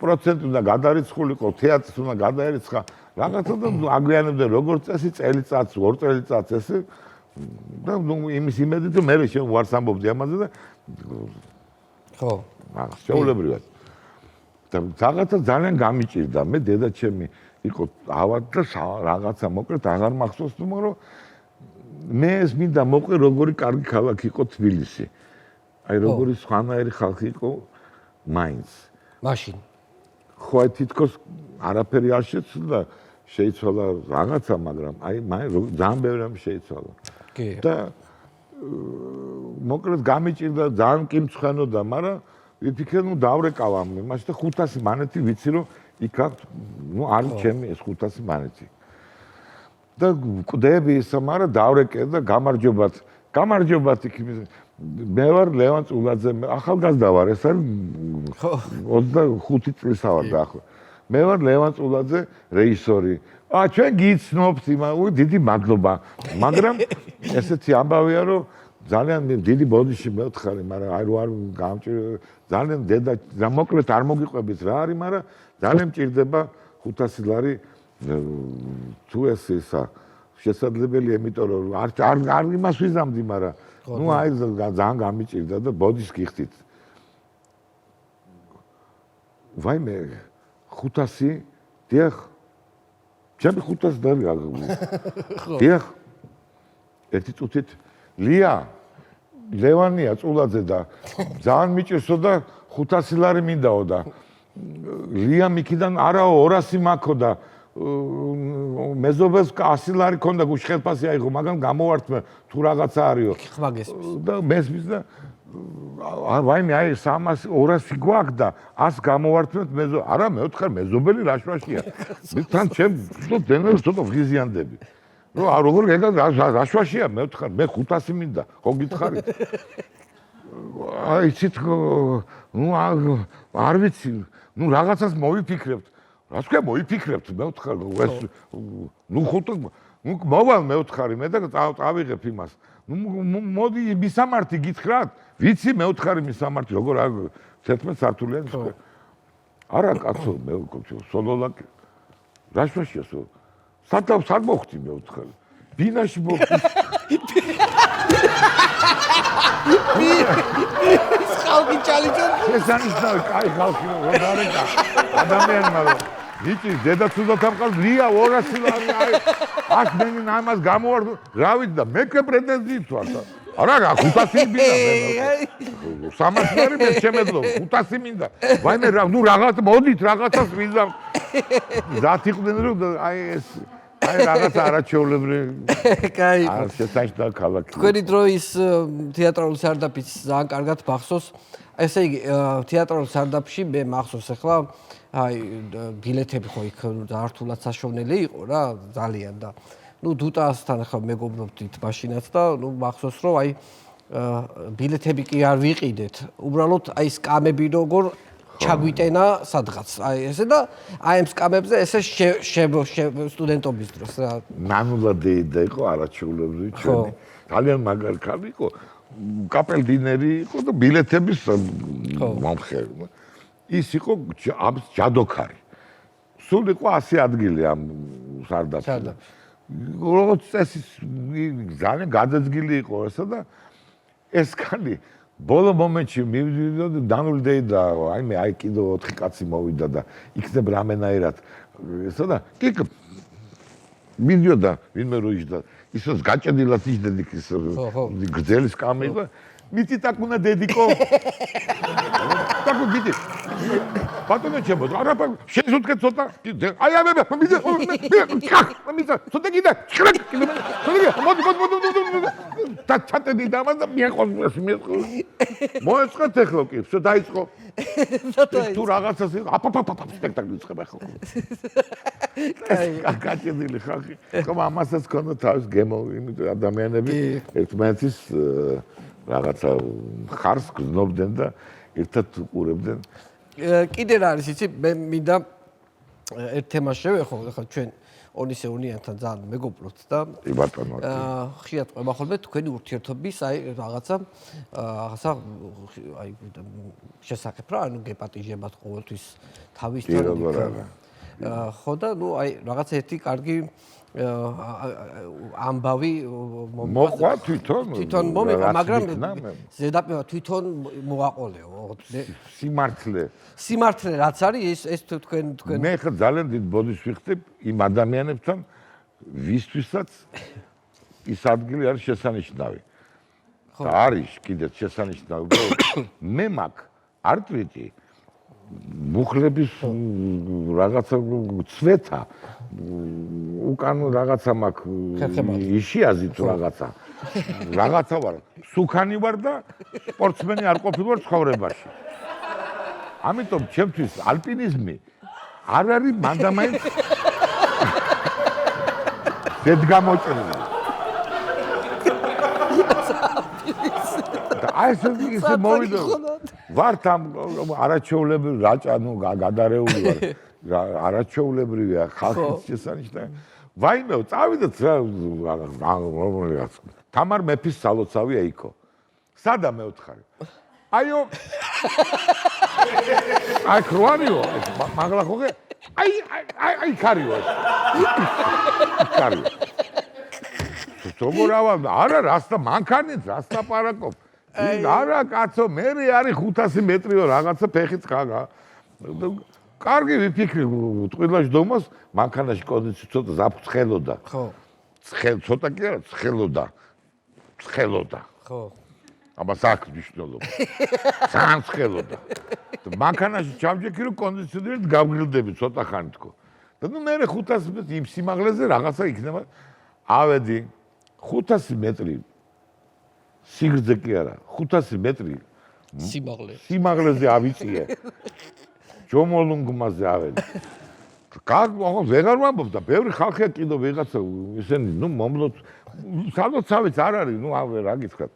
პროცენტი უნდა გადარიცხულიყო თეატრს უნდა გადაერიცხა რაღაცა და აგვიანებდნენ როგორც წესი წელიწადს 2 წელიწადს ესე და ნუ იმის იმედით რომ მე შენ ვარს ამბობდი ამაზე და ხო რაღაც შეულებრივად და რაღაცა ძალიან გამიჭირდა მე დედა ჩემი იყო ავად და რაღაცა მოკლედ აღარ მახსოვს თუ მაგრამ მე ეს მინდა მოყვე როგორი კარგი ქალაქი იყო თბილისი აი როგორი სხვანაირი ხალხი იყო მაინც მაშინ ხო თითქოს არაფერი არ შეცვლა შეიცვალა რაღაცა მაგრამ აი ძალიან ბევრი რამ შეიცვალა კი და მოკლედ გამიჭირდა ძალიან კი მცხენოდა მაგრამ ვიფიქრე ნუ დავრეკავ ამ იმაში და 500 მანეთი ვიცი რომ იქ ნუ არის ჩემი ეს 500 მანეთი და კვდები ისა მაგრამ დავრეკე და გამარჯობათ იქ მე ვარ ლევან წულაძე ახალგაზრდა ვარ ეს არის 25 წლისა ვარ და ახლა მე ვარ ლევან წულაძე რეჟისორი ჩვენ გიცნობთ დიდი მადლობა მაგრამ ესეთი ამბავია რომ ძალიან დიდი ბოდიში მევთხარი მაგრამ აი რო არ გამჭირდება ძალიან დედა მოკლედ არ მოგიყვებით რა არის მაგრამ ძალიან მჭირდება 500 ლარი თუ ეს ისა შესაძლებელია იმიტომ რომ არ იმას ვიზამდი მაგრამ ნუ აი ძალიან გამიჭირდა და ბოდიშს გიხდით ვაიმე 500 დიახ ჩემი 500 და დიახ ერთი წუთით ლია ლევანია წულაძე და ძალიან მიჭირსო და 500 ლარი მინდაო და ლია მიქიდან არაო 200 მაქო და მეზობელს 100 ლარი ქონდა გუშხელფასი აიღო, მაგრამ გამოვართმე თუ რაღაცა არისო. ხმაგეს. და მესმის და ვაიმე აი 300 200 გვაქვს და 100 გამოვართმეთ არა მე ვთხარ მეზობელი რაშვაშია. თან ჩემ დენერს ცოტა ვღიზიანდები. რო როგორ გეგა რაშვაშია მე ვთხარ მე 500 მინდა ხო გითხარით? აი იცით ნუ არ ვიცი ნუ რაღაცას მოვიფიქრებთ. რას ქვია მოიფიქრებთ მე ვთხარ ეს ნუ ხუთი ნუ მოვალ მე ვთხარი მე და წავიღებ იმას. ნუ მოდი მისამართი გითხრათ? ვიცი მე ვთხარი მისამართი როგორ 11 სართულიანი თქვა. არა კაცო მე სოლოლაკი რაშვაშია სულ. სად მოხდი მე ვთხარი? ბინაში მოხდი. ხალხი ჩალიჯო. შესანიშნავი კაი ხალხი რომ დარეკა ადამიანმა რომ იცი დედაცუდად ამყავს ლია 200 ლარი აი მენი ამას გამოვარდ რავით და მექე პრეტენზიით ვარ და არა 500 მინდა მე 300 ლარი მე შემეძლო 500 მინდა ვაიმე რა ნუ რაღაც მოდით რაღაცას ვიზამ ზათიყვნენ რომ აი ეს აი რაღაც არაჩვეულებრივი კაი არ შესანიშნავი ქალაქი თქვენი დროის თეატრალური სარდაფიც ძალიან კარგად მახსოვს ესე იგი თეატრალურ სარდაფში მე მახსოვს ახლა აი ბილეთები ხო იქ ზართულად საშოვნელი იყო რა ძალიან და ნუ დუტასთან ახლა მეგობრობდით მაშინაც და ნუ მახსოვს რომ აი ბილეთები კი არ ვიყიდეთ უბრალოდ აი სკამები როგორ ჩაგვიტენა სადღაც აი ესე და აი ამ სკამებზე ესე სტუდენტობის დროს რა ნანულა და იყო არაჩვეულებრივი ჩვენი ძალიან მაგარი ქალი იყო კაპელდინერი იყო და ბილეთების მომხე ის იყო ჯადოქარი. სულ იყო 100 ადგილი ამ სარდაფში. როგორც წესი ძალიან გაძეძგილი იყო ესა და ეს ქალი ბოლო მომენტში მივიდოდა დანულდეი და აი მე აი კიდევ 4 კაცი მოვიდა და იქნებ რამენაირად ესა და კიკ მიდიოდა ვინმე რო იჯდა ისოს გაჭედილად იჯდა ის გრძელი სკამი და მიწი ტაკუნა დედიკო ტაკუ დიდი ბატონო ჩემო არა შეძუთხე ცოტა აი აი მე ცოტა კიდე მოდი და ჩატედი და ამას და მიეყოს მოეწყეთ ეხლა კი ვსო დაიწყო თუ რაღაცას აპაპაპაპ სპექტაკლი ცხება ხო აი გაჭედილი ხალხი ხომ ამასაც ქონდა თავის გემო იმიტომ ადამიანები ერთმანეთის რაღაცა ხარს გზნობდნენ და ერთად უყურებდნენ. კიდე რა არის იცი მე მინდა ერთ თემას შევეხო ახლა ჩვენ ონისე უნიანთან ძალიან მეგობრობთ და ბატონო ხშირად ყובה ხოლმე თქვენი ურთიერთობის აი რაღაცა აი შესაძლებ რა ანუ გეპატიჟებათ ყოველთვის თავისთან ხო და ნუ აი რაღაცა ერთი კარგი ამბავი მოყვა თვითონ მომიყვა მაგრამ ზედაპირ თვითონ მოაყოლეო სიმართლე რაც არის ეს თქვენ მე ხა ძალიან დიდ ბოდიშს ვიხდებ იმ ადამიანებთან ვისთვისაც ის ადგილი არის შესანიშნავი და არის კიდეც შესანიშნავი მე მაგ არტვიტი მუხლების რაღაცა ცვეთა უკან რაღაცა მაქვს იშიაზი თუ რაღაცა ვარ სუქანი ვარ და სპორტსმენი არ ყოფილვარ ცხოვრებაში ამიტომ ჩემთვის ალპინიზმი არ არის მანდამაინც ზედგამოჭრილი და აი ეს მოვიდა ვართ ამ არაჩვეულებრივ რაჭანო გადარეული ვარ არაჩვეულებრივია ხალხის შესანიშნავი ვაიმე წავიდეთ რა თამარ მეფის სალოცავია იქო სადა მე ვთხარი აიო აი ქროანიო მაგლა ხოხე აი ქარიო ქარიო როგორ არა რასტა მანქანით რასტა პარაკობ არა კაცო მე არის 500 მეტრიო რაღაცა ფეხით ხაგა კარგი ვიფიქრი ტყილაში დომოს მანქანაში კონდიცი ცოტა ზაფხელოდა ხო ცოტა კი არა ცხელოდა ხო აბა საკ მნიშვნელობა ცხელოდა მანქანაში ჩავჯექი რომ კონდიციონერით გავგრილდები ცოტა ხანი თქო და ნუ მე 500 მეტრი იმ სიმაღლეზე რაღაცა იქნება. ავედი 500 მეტრი სიგრძე კი არა, 500 მეტრი სიმაღლეზე ავიწიე. ჯომოლუნგმაზე ავედი. ვეღარ ვამბობ და ბევრი ხალხია კიდევ ვიღაცა ისინი ნუ მომლოთ სადაც ავიც არ არის ნუ რა გითხრათ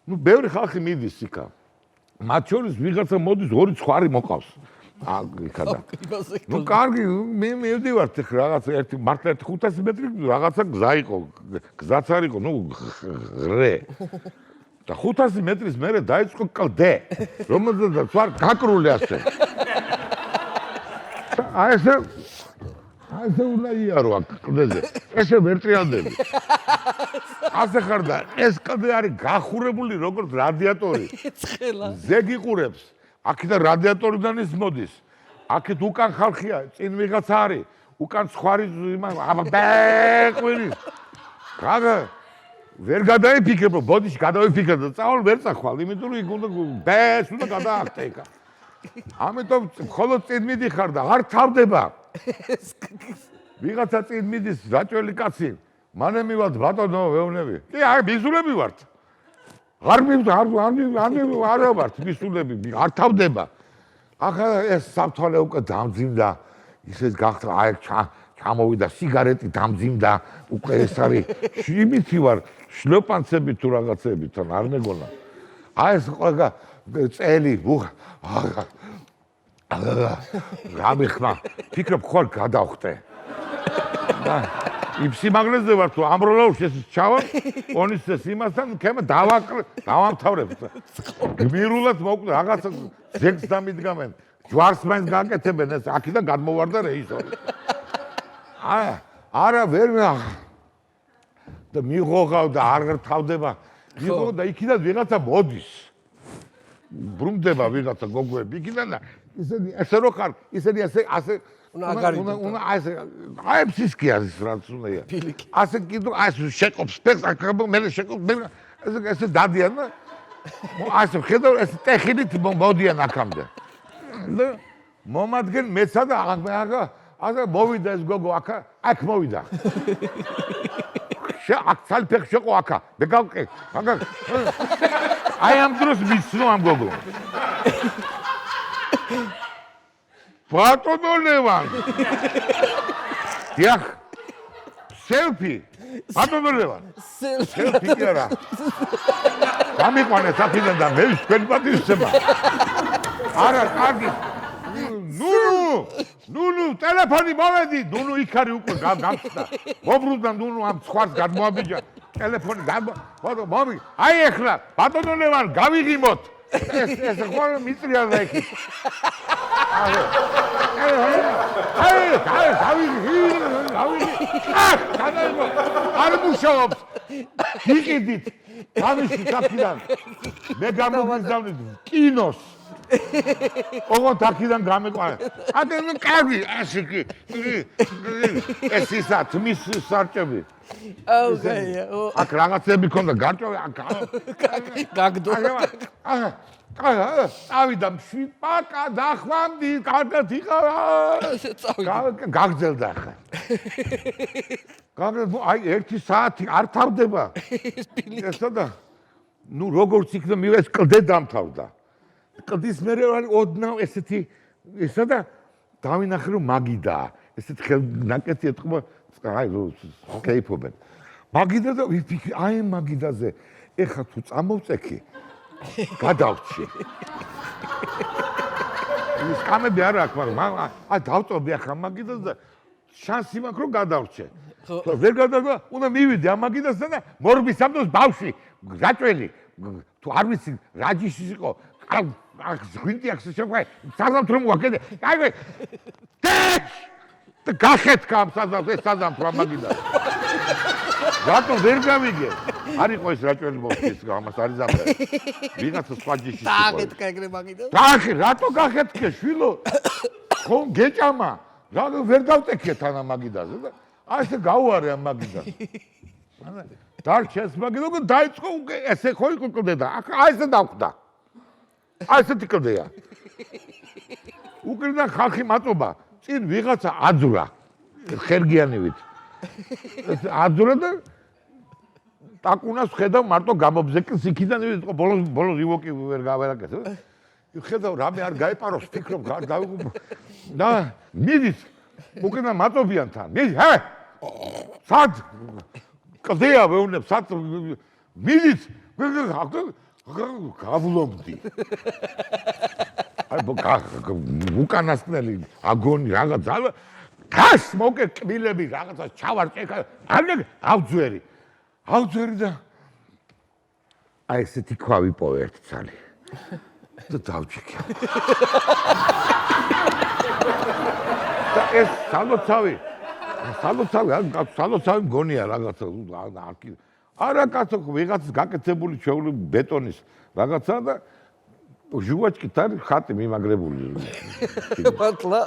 ნუ ბევრი ხალხი მიდის იქა მათ შორის ვიღაცა მოდის ორი ცხარი მოყავს იქადა ნუ კარგი მე მივდივართ ხ რაღაცა ერთი მართლა 500 მეტრი რაღაცა გზა იყო გზაც არ იყო ნუ ღრე და 500 მეტრის მერე დაიწყო კლდე რომელზედაც ვარ გაკრული ასე ასე უნდა იარო აქ კლდეზე. ესე ვერტრიალდები. ასე ხარ და ეს კლდე არის გახურებული როგორც რადიატორი. ცხელა. ზეგიყურებს. აქედან რადიატორიდან ის მოდის. აქეთ უკან ხალხია, წინ ვიღაცა არის. უკან სხვარი ბეყვირის. გაგა ვერ გადაიფიქრებ, ბოდიში გადავიფიქრებ და წავალ ვერ წახვალ, იმიტომ რომ იქ უნდა ბეს უნდა გადაახტე იქა. ამიტომ მხოლოდ წინ მიდიხარ და არ თავდება. ვიღაცა წინ მიდის რაჭველი კაცი, მანე მივალთ ბატონო ვეუნები. კი, აი მისულები ვართ. არ ვართ მისულები, არ თავდება. ახლა ეს საფთვალე უკვე დამძიმდა. ისე გახდა აი ჩამოვიდა სიგარეტი დამძიმდა. უკვე ეს არის იმითი ვარ, შლოპანცები თუ რაღაცები თან არ მეგონა. აი ეს ყველა წელი გამიხმა ფიქრობ ხარ გადავხტე და იმ სიმაღლეზე ვარ თუ ამროლაურში ეს ჩავა პონისეს იმასთან ქემა დავამთავრებ გმირულად მოკვდა რაღაცა ზეგს დამიდგამენ ჯვარს მაინც გაკეთებენ ეს აქედან გადმოვარდა რეჟისორი არა ვერ და მიღოღავ და არ თავდება მიღო და იქიდან ვიღაცა მოდის ბრუნდება ვიღაცა გოგოები იქიდან და ისინი ესე რო ხარ ისინი ასე უნდა ასე აი ფსისკი არის რაც უნდაია ასე კიდო ასე შეყობს სპექტაკლს მე შეყობს ესე დადიან და ასე ხედავ ეს ტექნიკით მოდიან აქამდე და მომადგენ მეცა და ასე მოვიდა ეს გოგო აქ მოვიდა აქ ცალფეხ შეყო აქა მე გავყე აი ამ დროს მიცნო ამ გოგო ბატონო ლევან დიახ სელფი ბატონო ლევან სელფი კი არა გამიყვანე საფიდან და მე თქვენ პატივისცემა არა კარგი ნუნუ ტელეფონი მოვედი ნუნუ იქ არის უკვე გამხსნა მობრუნდა ნუნუ ამ სხვას გადმოაბიჯა ტელეფონი მომი აი ეხლა ბატონო ლევან გავიღიმოთ ეს ხოლმე მიწრია და იქ არ მუშაობს იყიდით ამისი საფიდან მე გამოგიზავნით კინოს ოღონდ აქედან გამეყვანე ადენ კარგი ასე კი ეს ისა თმის სარჭები აქ რაღაცები ქონდა გარჭვე გაგდო წავიდა მშვიდპაკა დახვამდი კარგად იყავა გაგძელდა ხა აი 1 საათი არ თავდება ესა და ნუ როგორც იქნა მივეს კლდე დამთავრდა კლდის მერე ოდნავ ესეთი ესა და დავინახე რომ მაგიდაა ესეთ ხელნაკეთი ეთქმა აი კეიფობენ მაგიდა და ვიფიქრე აი მაგიდაზე ეხა თუ წამოვწექი გადავჭი ის კამები არ აქვს მაგრამ აი დავწობი ახლა მაგიდას და შანსი მაქვს რომ გადავჭე ვერ გადავდა უნდა მივიდე ამ მაგიდასთან და მორბის სამდოს ბავშვი რაჭველი თუ არ ვიცი რა ჯიშის იყო აქ ზღვინტი აქვს შეგვე საზამთრო მოაკეთე აი და გახეთქა ამ საზამთრო მაგიდა რატო ვერ გავიგე არ იყო ეს რაჭველი მოვხდის ამას არის ზამთრო ვიღაცა სხვა ჯიშის იყო გახეთქა ეგრე მაგიდა რატო გახეთქე შვილო ხომ გეჭამა რატო ვერ დავტექე თან ამ მაგიდაზე და აი ესე გავუარე ამ მაგიდას დარჩეს მაგიდა და დაიწყო ესე ხო იყო კლდე და აი ესე დავხვდა აი ესეთი კლდეა უკრიდან ხალხი მაწობა წინ ვიღაცა აძვრა ხერგიანივით. აძურა და ტაკუნას ხედავ მარტო გამობზეკს იქიდან იყო ბოლოს ივოკი ვერ გავერაკეთე. ხედავ რამე არ გაეპაროს ფიქრობ და მიდით უკენა მაწობიან თან. ჰე! სად? კლდეა ვეუნებ სად მიდით გავლობდი. აი უკანასკნელი აგონი რაღაც ძალა გას მოკე კბილები რაღაცა ჩავარჭე ავძვერი და აი ესეთი ქვავი პოვე ერთი ცალი და დავჭიქე და ეს სალოცავი მგონია რაღაცა არა კაცო ვიღაც გაკეთებული ჩვეული ბეტონის რაღაცა და ჟუვაჩკით არის ხატი მიმაგრებული. მართლა?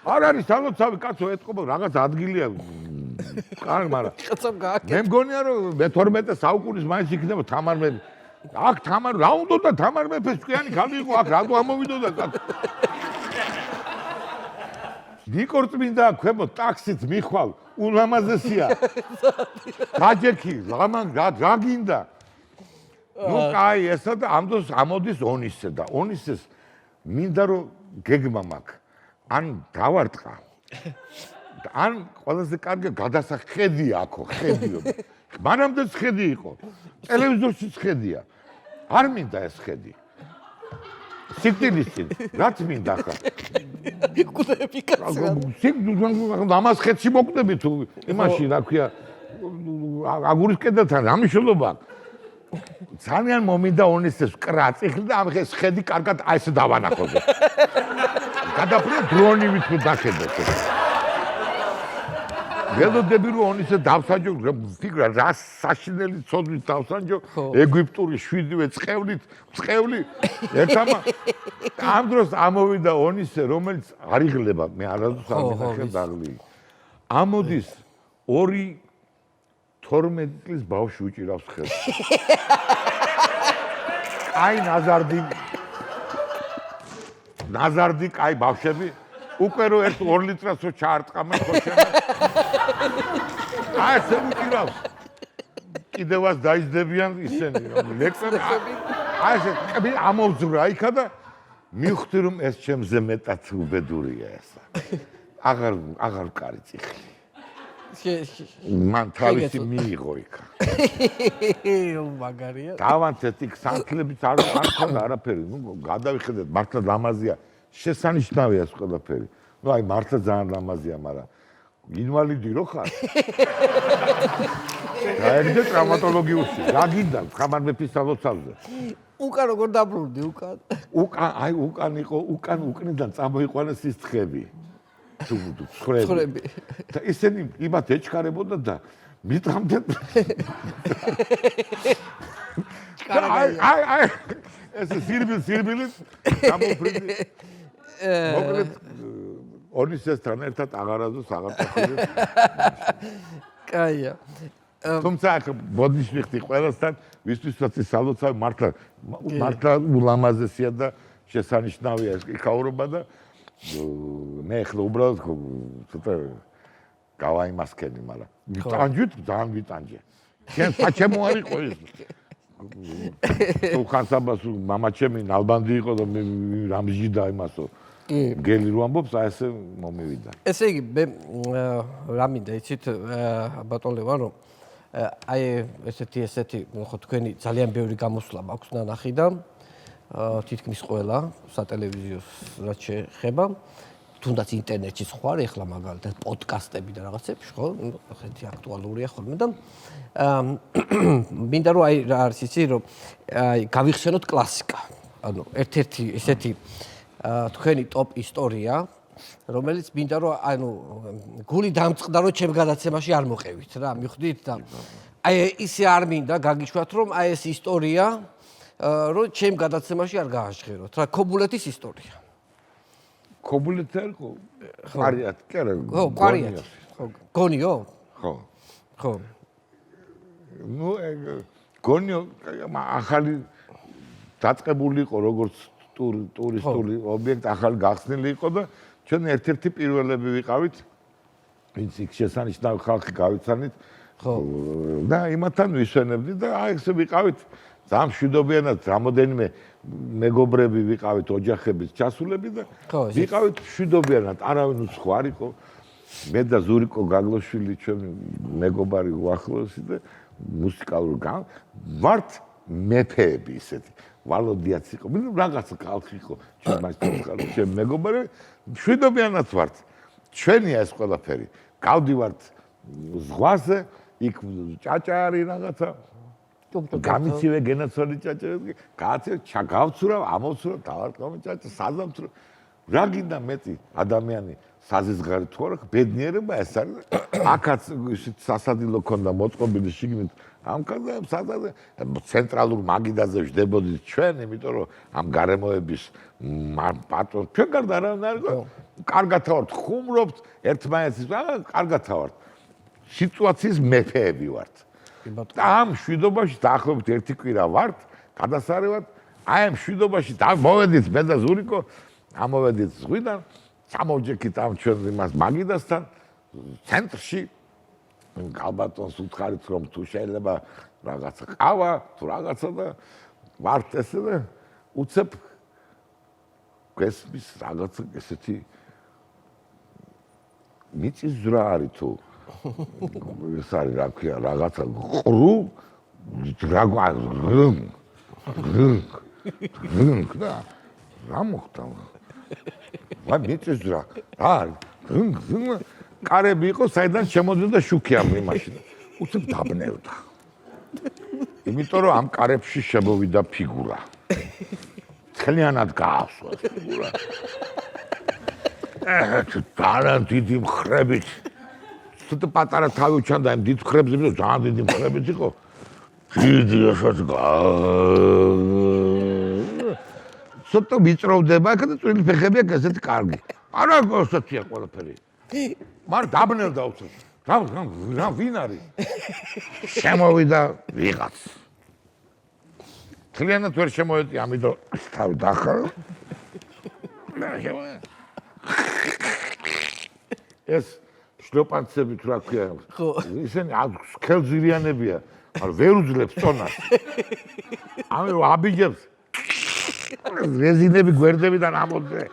არ არის სალოცავი კაცო ეთყობა რაღაც ადგილია. კარ მაგრამ კაცამ გააკეთა. მე მგონია რომ მე-12 საუკუნის მაინც იქნება თამარ მეფე. აქ თამარ რა უნდა და თამარ მეფეს ჭკვიანი ხალი იყო აქ რატო ამოვიდოდა კაცო. ნიკორწმინდა ქვემო ტაქსით მიხვალ ულამაზესია. გაჯექი რა გინდა? ნუ კაი ესა და ამდოს ამოდის ონისე და ონისეს მინდა რომ გეგმა მაქვს ან დავარტყა ან ყველაზე კარგი გადასახედი აქო ხედიო მანამდეც ხედი იყო ტელევიზორშიც ხედია არ მინდა ეს ხედი სიკვდილის წინ რაც მინდა ხა იკუდები კაცო ამას ხედში მოკვდები თუ იმაში რა ქვია აგურის კედელთან რა მნიშვნელობა აქვს ძალიან მომინდა ონისეს კრა წიხლი და ამ ხეს ხედი კარგად აი ეს დავანახოზე. გადაფრე დრონივით რომ დახედოთ. ველოდები რომ ონისე დავსაჯო ფიქრა რა საშინელი ცოდვით დავსაჯო ეგვიპტური 7-ვე წყევლი ერთამა ამ დროს ამოვიდა ონისე რომელიც არ იღლება მე არასდროს არ მინახე დაღლი. ამოდის 12 წლის ბავშვი უჭირავს ხელს. აი ნაზარდი, აი ბავშვები უკვე რო 1-2 ლიტრას რო ჩაარტყამენ ხოშენა. აი ესე უჭირავს. კიდევაც დაიძდებიან ისინი რომ ლექსები აი ესე კბი ამოვძვრა იქა და მივხვდი რომ ეს ჩემზე მეტად უბედურია ესა. აღარ ვკარი წიხლი. მან თავისი მიიღო იქა. მაგარია. დავანთეთ იქ სანთლებით არ ხონდა არაფერი. ნუ გადავიხედეთ მართლა ლამაზია. შესანიშნავია ეს ყველაფერი. ნუ აი მართლა ძალიან ლამაზია, მაგრამ ინვალიდი რო ხარ? გაიგე ტრავმატოლოგიურში. რა გინდა? ხამარ მეფის სალოცავზე. უკან როგორ დაბრუნდი უკან? უკან იყო, უკნიდან წამოიყვანეს ის თხები. ცხვრები. და ისინი იმათ ეჩქარებოდა და მიტყამდნენ. აი ეს სირბილი გამოფრინდი. მოკლედ ონისესთან ერთად აღარაზოს აღარწახილებს. კაია. თუმცა ბოდიშვიხტი ყველასთან ვისთვისაც ის სალოცავი მართლა ულამაზესია და შესანიშნავია ეს იქაურობა და მე ახლა უბრალოდ ცოტა გავაიმასქენი, მაგრამ ვიტანჯით, ძალიან ვიტანჯე. შენ საჩემო არ იყო ეს. თუ ხანსაბას მამაჩემი ნალბანდი იყო და მე რამჟი და იმასო. გელი რო ამბობს, აი ესე მომივიდა. ესე იგი, მე რა მინდა იცით ბატონლევა რომ აი ესეთი ხო თქვენი ძალიან ბევრი გამოსვლა მაქვს ნანახი და თითქმის ყველა სატელევიზიო რაც შეეხება თუნდაც ინტერნეტში ხوار ეხლა მაგალითად პოდკასტები და რაღაცები ხო ხეთი აქტუალურია ხოლმე და მინდა რომ აი რა არის იცი რომ აი გავიხსენოთ კლასიკა ანუ ერთ-ერთი ესეთი თქვენი ტოპ ისტორია რომელიც მინდა რომ ანუ გული დამწყდა რომ ჩემ გადაცემაში არ მოყევით რა მიხვდით და აი ისე არ მინდა გაგიშვათ რომ აი ეს ისტორია რომ ჩემ გადაცემაში არ გააჟღეროთ რა ქობულეთის ისტორია ქობულეთი არ ხო ყარიათ კი არა ხო ყარიათ ხო გონიო ხო ნუ გონიო ახალი დაწყებული იყო როგორც ტურისტული ობიექტი ახალი გახსნილი იყო და ჩვენ ერთ-ერთი პირველები ვიყავით ვინც იქ შესანიშნავი ხალხი გავიცანით. ხო. და იმათთან ვისვენებდით და აი ესე ვიყავით ძალიან მშვიდობიანად, რამოდენიმე მეგობრები ვიყავით, ოჯახების ჩასულები და ვიყავით მშვიდობიანად, არავინ უცხო არ იყო. მე და ზურიკო გაგლოშვილი ჩვენი მეგობარი უახლოესი და მუსიკალური ვართ მეფეები ისეთი. ვალოდიაც იყო, რაღაცა ხალხი იყო, ჩვენ მასწავლებელი, ჩვენ მეგობრები, მშვიდობიანად ვართ. ჩვენია ეს ყველაფერი. გავდივართ ზღვაზე, იქ ჭაჭარი რაღაცა გამიცივე გენაცვალი ჭაჭარი, გავცურავ, ამოვცურავ, დავარყავ ჭაჭა, საზამთრო. რა გინდა მეტი ადამიანი საზისგარი თუ არა, ბედნიერება ეს არის. აქაც ისეთ სასადილო ქონდა მოწყობილი შიგნით. ამ კაცებს ცენტრალურ მაგიდაზე ვждებოდით ჩვენ, იმიტომ რომ ამ გარემოების პატრონ ჩვენ გარდა არავინ არ იყო. კარგად ვართ, ხუმრობთ ერთმანეთს, კარგად ვართ. სიტუაციის მეფეები ვართ. და ამ მშვიდობაში დაახლოებით ერთი კვირა ვართ, გადასარევად, აი ამ მშვიდობაში მოვედით მე და ზურიკო, ამოვედით ზღვიდან, სამოვჯექით ამ ჩვენ იმას მაგიდასთან, ცენტრში გალბატონს უთხარით რომ თუ შეიძლება რაღაცა ყავა, თუ რაღაცა და ვართ ესე და უცებ გესმის რაღაცა ესეთი მიწისძვრა არის თუ ეს არის რა ქვია რაღაცა ყრუ და რა მოხდა? ვაი მიწისძვრა არის კარები იყო, საიდან შემოდიოდა შუქი ამ იმაში. უცებ დაბნევდა. იმიტომ რომ ამ კარებში შემოვიდა ფიგურა. ძალიან გაასვა ფიგურა. ძალიან დიდი მხრებით. ცოტა პატარა თავი უჩანდა იმ დიდ მხრებზე, ძალიან დიდი მხრებით იყო. დიდი ასած ცოტა ვიწროვდება, აქ და წვრილი ფეხები აქვს ესეთი კარგი. არა გოსაცია ყველაფერი. მარ დაბნევდა უცებ. რა ვინ არის? შემოვიდა ვიღაც. ძალიანად ვერ შემოვედი, ამიტომ თავი დახარო. ეს შლოპანცები თუ რა ქვია, ისინი სქელძირიანებია, მაგრამ ვერ უძლებს წონას. ამიტომ აბიჯებს. რეზინები გვერდებიდან ამოძე.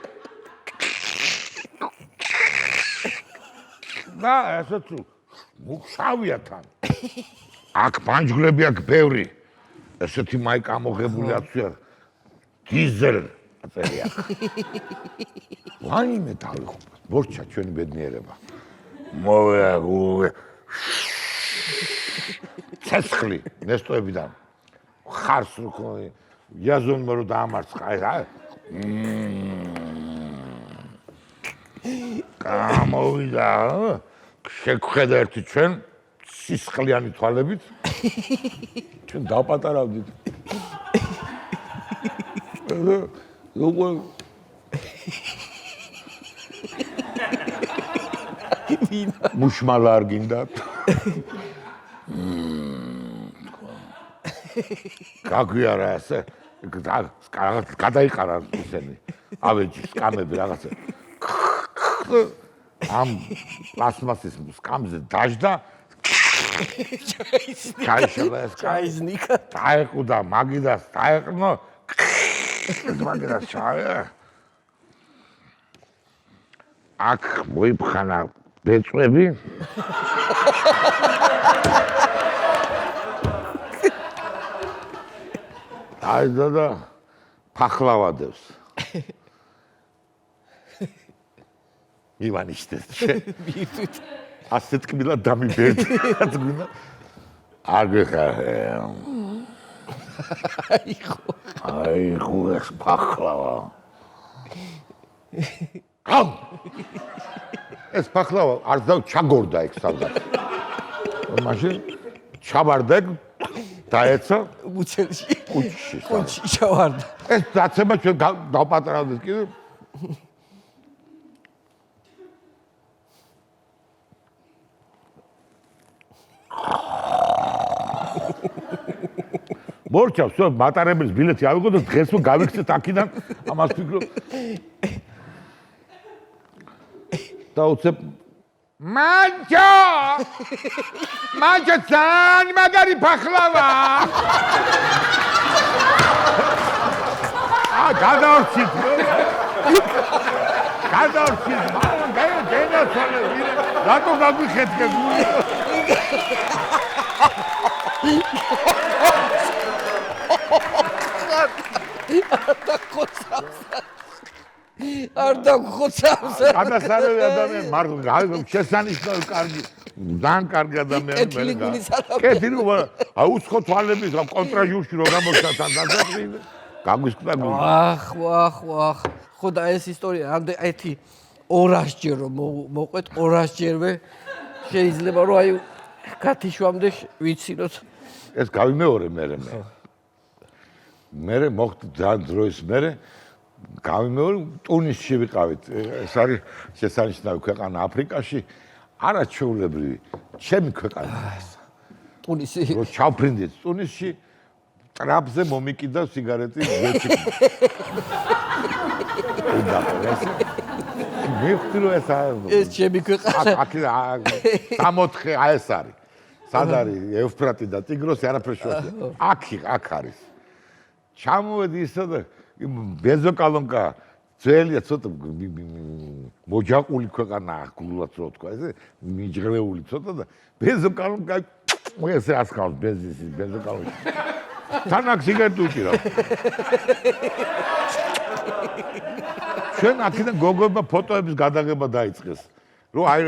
და ესე თუ მუხშავია თან. აქ პანჯგლები აქვს ბევრი. ესეთი მაიკა ამოღებული აცვია. დიზელ აწერია. ვაიმე დავიხო. მორჩა ჩვენი ბედნიერება. მოვეაგულე. ცეცხლი ნესტოებიდან. ხარს რო იაზონმა რო დაამარცხა რა. გამოვიდა, შეგხედა ერთი ჩვენ სისხლიანი თვალებით. ჩვენ დაპატარავდით. როგორ მუშმალა არ გინდათ? გაგვიარა ესე, გადაიყარა ისინი. ავეჯი, სკამები რაღაცა. ამ პლასმასის სკამზე დაждდა. ჩაიზნიკა. დაეყუდა მაგიდას, დაეყნო. მაგიდას ჩაე. აქ მოიფხანა ბეწვები. დაიძა და ფახლავადებს. ივანიშტეს. ასე თკბილად დამიბერდი. არ გეხარ. აიხო ეს ფახლავა. ამ ეს ფახლავა არ ჩაგორდა ეგ სადღაც. მაშინ ჩავარდა დაეცა უცელში. კუჩში ჩავარდა. ეს დაცემა ჩვენ დავპატარავდით კიდე. მორჩა, всё, მატარებლის ბილეთი ავიღო და დღეს რო გავიქცეთ აქიდან, ამას ფიქრობ. და უცებ მანჩო ძალიან მაგარი ფახლავა გადავრჩით რატო გაგვიხეთკე არ დაგხოცავს გადასარევი ადამიანი მაგრამ შესანიშნავი კარგი ძალიან კარგი ადამიანი კეთილი აუცხო თვალები კონტრაჟურში რო გამოჩნდა დასაწყისი გაგვისკდა ვახ ხო და ეს ისტორია ამდე ერთი 200-ჯერ რომ მოყვეთ 200-ჯერვე შეიძლება რომ აი გათიშვამდე ვიცინოთ ეს გავიმეორე მე მოხდა ძალიან დროის მე გავიმეორე ტუნისში ვიყავით ეს არის შესანიშნავი ქვეყანა აფრიკაში არა ჩვეულებრივი ჩემი ქვეყანა ტუნისი რო ჩავფრინდით ტუნისში ტრაპზე მომიკიდა სიგარეტი ვეჩიკი ეს ჩემი ქვეყანა სამოთხე ეს არის სად არის ევფრატი და ტიგროსი არაფერი შეუძლია აქ არის ჩამოვედი ისე და ბენზოკოლონკა ძველია ცოტა მოჯაყული ქვეყანაა გულად რო თქვა ესე მიჯღრეული ცოტა და ბენზოკოლონკა ესე ასხავს ბენზოკოლონკა თან აქ სიგარეტი უჭირავ ჩვენ აქედან გოგოებმა ფოტოების გადაღება დაიწყეს რომ აი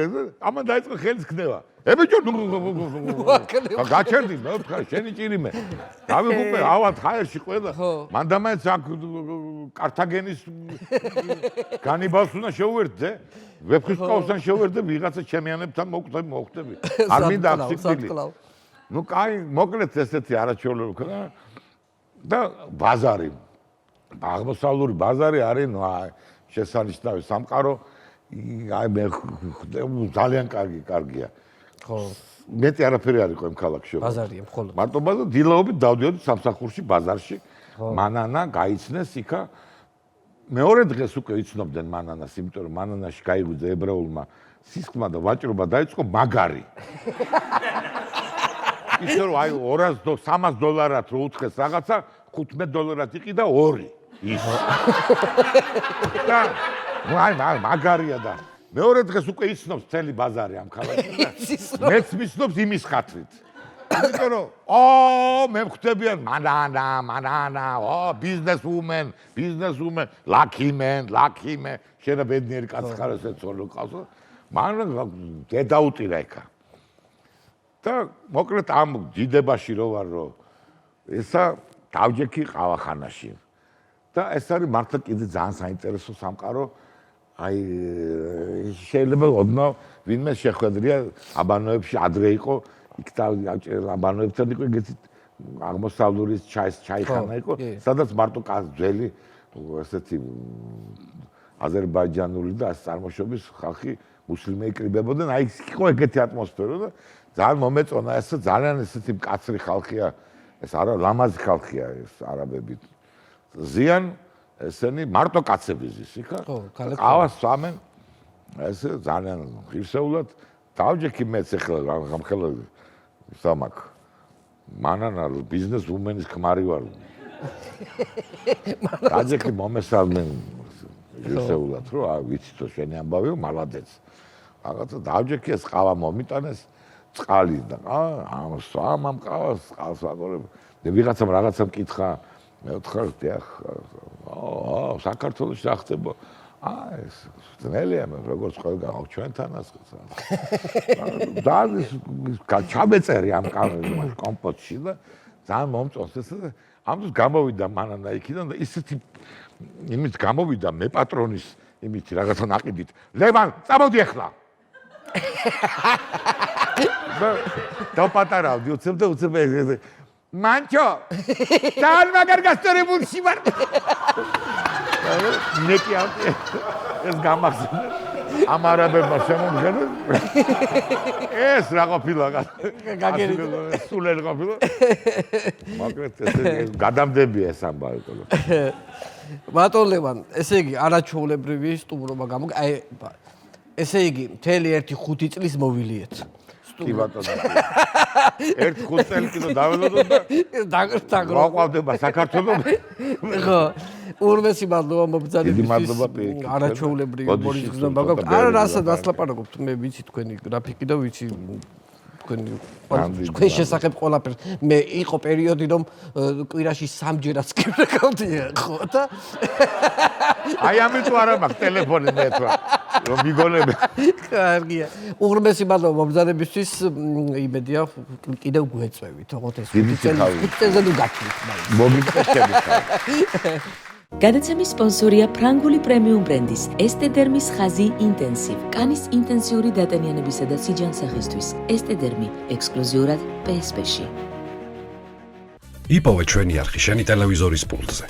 ამან დაიწყო ხელის ქნება ებეჭო გაჩერდი მე ვთქვა შენი ჭირიმე გავიღუპე ავად ხაერში ყველა მანდამაინც აქ კართაგენის განიბალს უნდა შეუერთდე ვეფხისტყაოსთან შეუერთდე ვიღაცა ჩემიანებთან მოხვდები არ მინდა აქ ну кай მოკლედ ესეთი არაჩვეულებრივი ქვეყანა და ბაზარი აღმოსავლური ბაზარი არის ну შესანიშნავი სამყარო აი მე ძალიან კარგია ხო მეტი არაფერი არ იყო იმ ქალაქში ბაზარია მხოლოდ მარტო ბაზარი დილაობით დავდიოდი სამსახურში ბაზარში მანანა გაიცნეს იქა მეორე დღეს უკვე იცნობდნენ მანანას იმიტომ რომ მანანაში გაიგვიძა ებრაულმა სისხლმა და ვაჭრობა დაიწყო მაგარი ისე რომ აი $300 რო უთხეს რაღაცა $15 იყი და 2 ის და აი მაგარია და მეორე დღეს უკვე იცნობს წელი ბაზარი ამ ქალაქში და მეც მიცნობს იმის ხათრით იმიტომ რომ მე ხვდებიან მანანა ბიზნესვუმენ ლაქიმე შენ ბედნიერი კაცი ხარ ესე ცოლო ყავს მან დედაუტირა იქა და მოკლედ ამ დიდებაში რო ვარ რომ ესა დავჯექი ყავახანაში და ეს არის მართლა კიდე ძალიან საინტერესო სამყარო აი შეიძლება ოდნავ ვინმე შეხვედრია აბანოებში ადრე იყო იქ აბანოებთან იყო ეგეთი აღმოსავლურის ჩაიხანა იყო სადაც მარტო ძველი ესეთი აზერბაიჯანული და წარმოშობის ხალხი მუსლიმი იკრიბებოდნენ აი იყო ეგეთი ატმოსფერო და ძალიან მომეწონა ეს ძალიან ესეთი მკაცრი ხალხია ეს არა ლამაზი ხალხია ეს არაბები ზიან ესენი მარტო კაცები ზის იქა ყავას სვამენ ეს ძალიან ღირსეულად დავჯექი მეც ახლა გამხელა სამაკ მანანა ბიზნეს ვუმენის ქმარი ვარ დაჯექი მომესალმენ ღირსეულად რომ ვიცით რომ შენი ამბავიო მალადეც რაღაცა დავჯექი ეს ყავა მომიტანეს წყალი და ამ ყავას ვაგორებ და ვიღაცამ რაღაცა მკითხა მე ვთქარ დიახ საქართველოს რა ხდება ეს ძნელია მე როგორც ყველგან ჩვენთანაც და ჩამეწერი ამ კომპოტში და ძალიან მომწონს ეს ამ დროს გამოვიდა მანანა იქიდან და ისეთი იმით გამოვიდა მე პატრონის იმით რაღაცა ნაყიდით ლევან წამოდი ახლა და პატარავდი უცებ და უცებ მანჩო ძალიან მაგარ გასწორებულში ვარ ნეკი ეს გამახსენე ამ არაბებმა შემომღერა ეს რა ყოფილა გაგერი სულელი ყოფილა მაგრამ ეს გადამდებია ეს ამბავი ბატონ ლევან ესე იგი არაჩვეულებრივი სტუმრობა აი ესე იგი, მთელი 1-5 წლის მოვილიეთ. კი ბატონო. 1-5 წელი კიდე დაველოდოთ და გვაყვავდება საქართველოს. ხო, ურმესი მადლობა დიდი მადლობა, მობრძანებისთვის. არაჩვეულებრივი ბორის გზნობა გაქვთ. არა, რასაც ასლაპარაკობთ, მე ვიცი თქვენი გრაფიკი და ვიცი თქვენ შესახებ ყველაფერს. მე იყო პერიოდი, რომ კვირაში 3-ჯერაც კითხავდია, ხო და აი ამიტომ არა მაქვს ტელეფონი მე თქვა, რომ მიგონები. კარგია. უღრმესი მადლობა მობრძანებისთვის. იმედია კიდევ გვეწევით, ოღონდ ეს 5 წელზე ნუ გაჩვით. მოგიწევთ. გადაცემის სპონსორია ფრანგული პრემიუმ ბრენდის ესტედერმის ხაზი ინტენსივ. კანის ინტენსიური დატენიანებისა და სიჯანსაღისთვის. ესტედერმი ექსკლუზიურად PSP-ში. იპოვე ჩვენი არხი შენი ტელევიზორის პულტზე.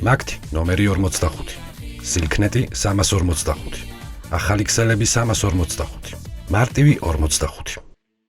მაგთი ნომერი 45. სილქნეტი 345. ახალი ქსელები 345. მარტივი 45.